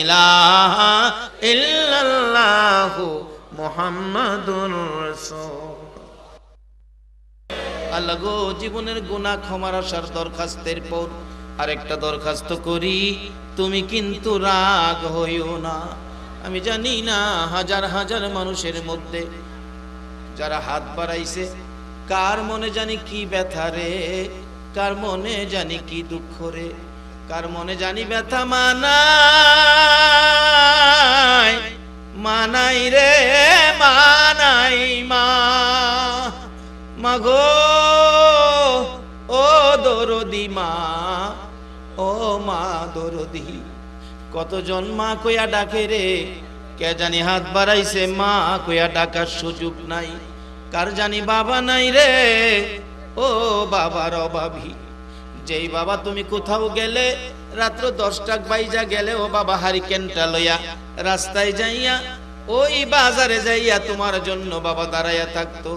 A: ইলাহা ইল্লাল্লাহু মুহাম্মাদুর রাসূল। আল্লাহ গো জীবনের গুনাহ ক্ষমার আসার দরখাস্তের পর আরেকটা দরখাস্ত করি, তুমি কিন্তু রাগ হইও না। আমি জানি না হাজার হাজার মানুষের মধ্যে যারা হাত বাড়াইছে কার মনে জানি কি ব্যথা রে, কার মনে জানি কি দুঃখ রে, কার মনে জানি ব্যথা মানাই মানাই রে মানাই মা মাগো ও দরদি মা, ও মা দরদি। কতজন মা কইয়া ডাকে রে, কে জানি হাত বাড়াইছে মা কইয়া ডাকার সুযোগ নাই। কার জানি বাবা নাই রে, ও বাবার অভাবী। যেই বাবা তুমি কোথাও গেলে রাত্র 10টা বাইজা গেলে ও বাবা হারিকেনটা লইয়া রাস্তায় যাইয়া ওই বাজারে যাইয়া তোমার জন্য বাবা দাঁড়াইয়া থাকতো,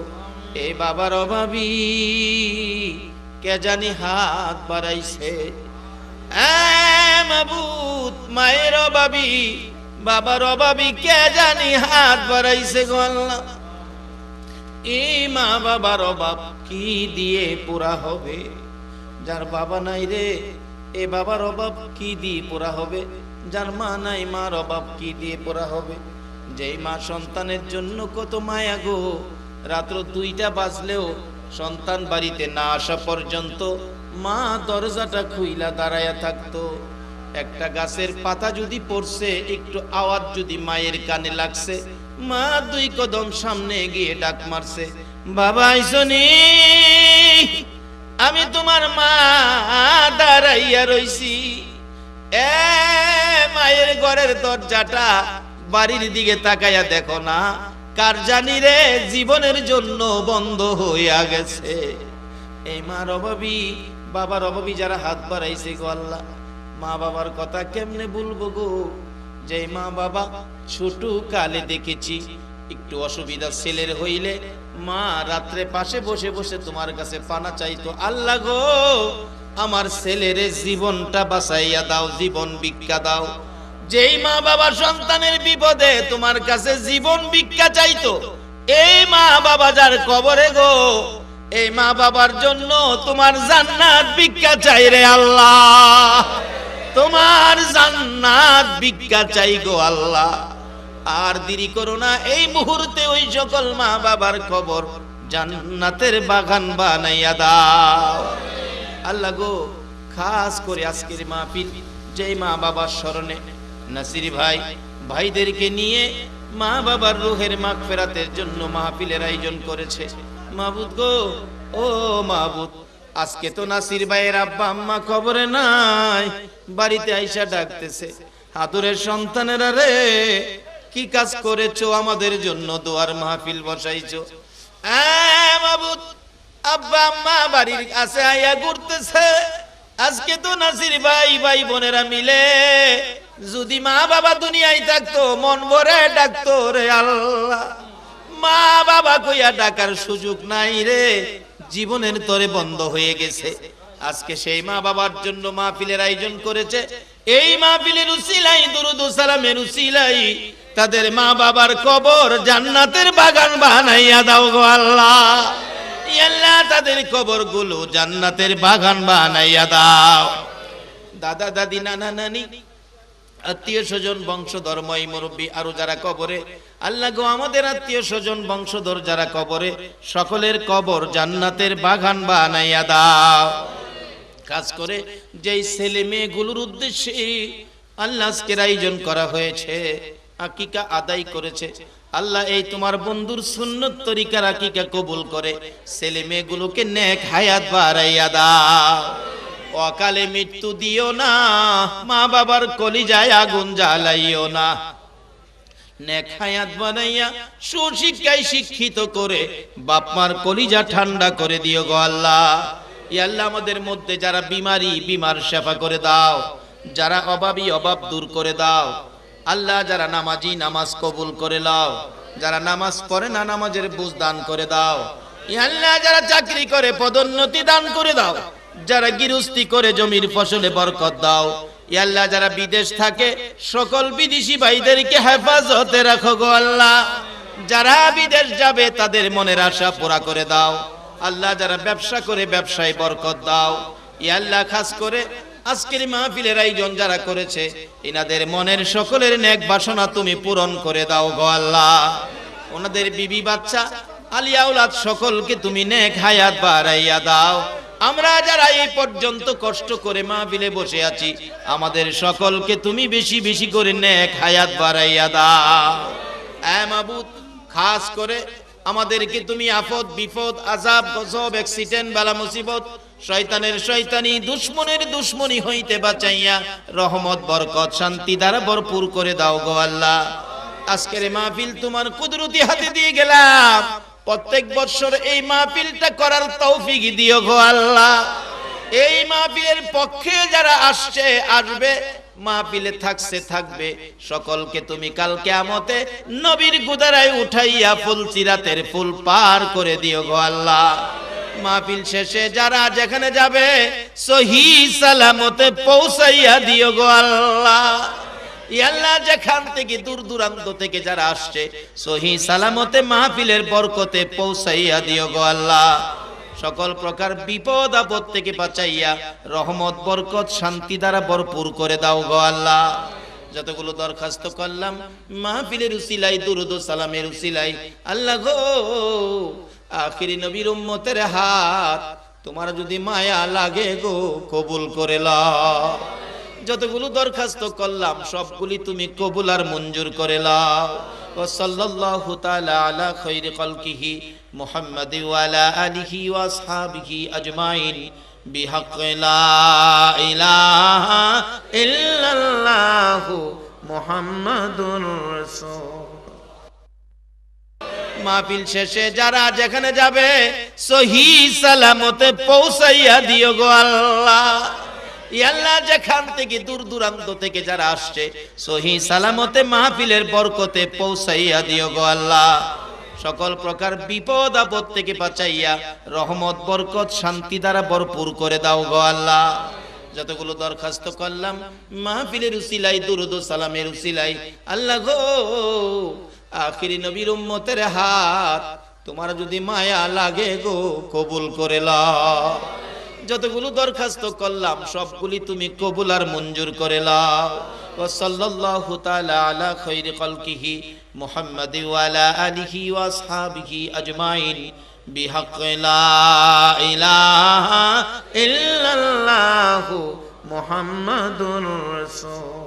A: এই বাবার অভাবী কে জানি হাত বাড়াইছে। মাবুদ মায়ের অভাবী বাবার অভাবী কে জানি হাত বাড়াইছে গো আল্লাহ। এই মা বাবার অভাব কি দিয়ে পুরা হবে? যার বাবা নাই রে, এ বাবার অভাব কি দিয়ে পুরা হবে? যার মা নাই, মার অভাব কি দিয়ে পুরা হবে? যেই মা সন্তানের জন্য কত মায়া গো, রাত্র 2টা বাজলেও সন্তান বাড়িতে না আসা পর্যন্ত মা দরজাটা খুইলা দাঁড়ায়া থাকতো। একটা গাছের পাতা যদি পড়ছে, একটু আওয়াজ যদি মায়ের কানে লাগছে, মা 2 কদম সামনে গিয়ে ডাক মারছে, বাবা আইসনি, আমি তোমার মা দাঁড়াইয়া রইছি। এ মায়ের ঘরের দরজাটা বাড়ির দিকে তাকাইয়া দেখো না, কার জানি রে জীবনের জন্য বন্ধ হইয়া গেছে। এই মার অভাবী, বাবার অভাবী যারা হাত বাড়াইছে গো আল্লাহ, মা বাবার কথা কেমনে বলবো গো? যে মা বাবা ছোট কালে দেখেছি, একটু অসুবিধা ছেলের হইলে মা রাত্রে পাশে বসে বসে তোমার কাছে পানা চাইতো, আল্লাহ গো আমার ছেলের জীবনটা বাঁচাইয়া দাও, জীবন ভিক্ষা দাও। যেই মা বাবা সন্তানের বিপদে তোমার কাছে জীবন ভিক্ষা চাইতো, এই মা বাবা যার কবরে গো, এই মা বাবার জন্য তোমার জান্নাত ভিক্ষা চাই রে আল্লাহ, তোমার জান্নাত ভিক্ষা চাই গো আল্লাহ। আর দেরি করো না, এই মুহূর্তে ওই সকল মা বাবার কবর জান্নাতের বাগান বানাইয়া দাও আল্লাহ গো। খাস করে আজকের মাহফিল যেই মা বাবার স্মরণে নাসির ভাই ভাইদেরকে নিয়ে মা বাবার রূহের মাগফিরাতের জন্য মাহফিলের আয়োজন করেছে। মাবুদ গো, ও মাবুদ, আজকে তো নাসির ভাইয়ের আব্বা আম্মা কবরে নাই, বাড়িতে আইসা ডাকতেছে, আদরের সন্তানেরা রে কি কাজ করেছো, আমাদের জন্য দোয়ার মাহফিল বসাইছো। মাবুদ, আব্বা আম্মা বাড়ির কাছে আইয়া ঘুরতেছে, আজকে তো নাসির ভাই ভাই বোনেরা মিলে যদি মা বাবা দুনিয়ায় থাকতো মন ভরে ডাকতো রে আল্লাহ। মা বাবা কইয়া ডাকার সুযোগ নাই রে, জীবনের তরে বন্ধ হয়ে গেছে। আজকে সেই মা বাবার জন্য মাহফিলের আয়োজন করেছে। এই মাহফিলের উসিলাই, দুরুদ ও সালামের উসিলাই তাদের মা বাবার কবর জান্নাতের বাগান বানাইয়া দাও গো আল্লাহ। আল্লাহ তাদের কবর গুলো জান্নাতের বাগান বানাইয়া দাও। দাদা দাদি, নানা নানি, আত্মীয় স্বজন, বংশধর, মই মুরব্বী আরো যারা কবরে, আল্লাহ গো আমাদের আত্মীয় স্বজন বংশধর যারা কবরে, সকলের কবর জান্নাতের বাগান বানাইয়া দাও। কাজ করে যেই ছেলে মেয়েগুলোর উদ্দেশ্যে আল্লাহ আজকের আয়োজন করা হয়েছে, আকিকা আদায় করেছে, আল্লাহ এই তোমার বন্ধুর সুন্নত তরিকার আকিকা কবুল করে ছেলে মেয়েগুলোকে নেক হায়াত বাড়াইয়া দাও। অকালে মৃত্যু দিও না, মা বাবার কলিজায় আগুন জ্বালাইও না, নেক হায়াত বানাইয়া সুশিক্ষায় শিক্ষিত করে বাপ মার কলিজা ঠান্ডা করে দিও গো আল্লাহ। ই আল্লাহ আমাদের মধ্যে যারা বিমারি, বিমার সেবা করে দাও, যারা অভাবী অভাব দূর করে দাও আল্লাহ, যারা নামাজি নামাজ কবুল করে নাও, যারা নামাজ পড়ে না নামাজের বুঝ দান করে দাও। ই আল্লাহ যারা চাকরি করে পদোন্নতি দান করে দাও, যারা গৃহস্থী করে জমির ফসলে বরকত দাও। ই আল্লাহ যারা বিদেশ থাকে সকল বিদেশি ভাইদেরকে হেফাজতে রাখো গো আল্লাহ। যারা বিদেশ যাবে তাদের মনের আশা পুরা করে দাও আল্লাহ। যারা ব্যবসা করে ব্যবসায় বরকত দাও। ই আল্লাহ খাস করে আজকের মাহফিলের আয়োজন যারা করেছে এনাদের মনের সকলের নেক বাসনা তুমি পূরণ করে দাও গো আল্লাহ। ওনাদের বিবি বাচ্চা আলিয়া আওলাদ সকলকে তুমি নেক হায়াত বাড়াইয়া দাও। আমরা যারা এই পর্যন্ত কষ্ট করে মাহফিলে বসে আছি আমাদের সকলকে তুমি বেশি বেশি করে নেক হায়াত বাড়াইয়া দাও। এ মাবুদ, খাস করে আমাদেরকে তুমি আফত বিপদ আযাব গজব অ্যাক্সিডেন্ট বালা মুসিবত শয়তানের শয়তানি দুশমনের দুশমনি হইতে বাঁচাইয়া রহমত বরকত শান্তি দ্বারা ভরপুর করে দাও গো আল্লাহ। আজকের মাহফিল তোমার কুদরতি হাতে দিয়ে গেলাম, প্রত্যেক বছর এই মাহফিলটা করার তৌফিক দিও গো আল্লাহ। এই মাহফিলের পক্ষে যারা আসছে আসবে, মাহফিলে থাকছে থাকবে, সকলকে তুমি কাল কিয়ামতে নবীর গুদারায় উঠাইয়া ফুল সিরাতের ফুল পার করে দিও গো আল্লাহ। মাহফিল শেষে যারা যেখানে যাবে সহি সালামতে পৌঁছাইয়া দিও গো আল্লাহ। আল্লাহ যেখান থেকে দূর দূরান্ত থেকে যারা আসছে সহি সালামতে মাহফিলের বরকতে পৌঁছাইয়া দিও গো আল্লাহ। সকল প্রকার বিপদ আপদ থেকে বাঁচাইয়া রহমত বরকত শান্তি দ্বারা ভরপুর করে দাও গো আল্লাহ। যতগুলো দরখাস্ত করলাম মাহফিলের উসিলাই দুরুদ ও সালামের উসিলাই আল্লাহ গো, আখিরি নবীর উম্মতের হাত তোমার যদি মায়া লাগে গো কবুল করে লাও। যতগুলো দরখাস্ত করলাম সবগুলি তুমি কবুল আর মঞ্জুর করে লাও। ওয়া সাল্লাল্লাহু তাআলা আলা খায়রি খালকিহি মুহাম্মাদি ওয়া আলা আলিহি ওয়া আসহাবিহি আজমাইন বিহাক্কি লা ইলাহা ইল্লাল্লাহু মুহাম্মাদুর রাসূল। মাহফিল শেষে যারা যেখানে যাবে সহি সালামতে পৌঁছাইয়া দিও গো আল্লাহ। আল্লাহ যেখান থেকে দূর দূরান্ত থেকে যারা আসছে সহি সালামতে মাহফিলের বরকতে পৌঁছাইয়া দিও গো আল্লাহ। সকল প্রকার বিপদ আপদ থেকে বাঁচাইয়া রহমত বরকত শান্তি দ্বারা ভরপুর করে দাও গো আল্লাহ। যতগুলো দরখাস্ত করলাম মাহফিলের উসিলাই দুরুদ ও সালামের উসিলাই আল্লাহ গো, আখিরি নবীর উম্মতের হাত তোমার যদি মায়া লাগে গো কবুল করে লাও। যতগুলো দরখাস্ত করলাম সবগুলি তুমি কবুল আর মঞ্জুর করে লাও। ওয়া সাল্লাল্লাহু তাআলা আলা খায়রি খালকিহি মুহাম্মাদি ওয়া আলা আলিহি ওয়া আসহাবিহি আজমাইন বিহাক্কি লা ইলাহা ইল্লাল্লাহু মুহাম্মাদুর রাসূল।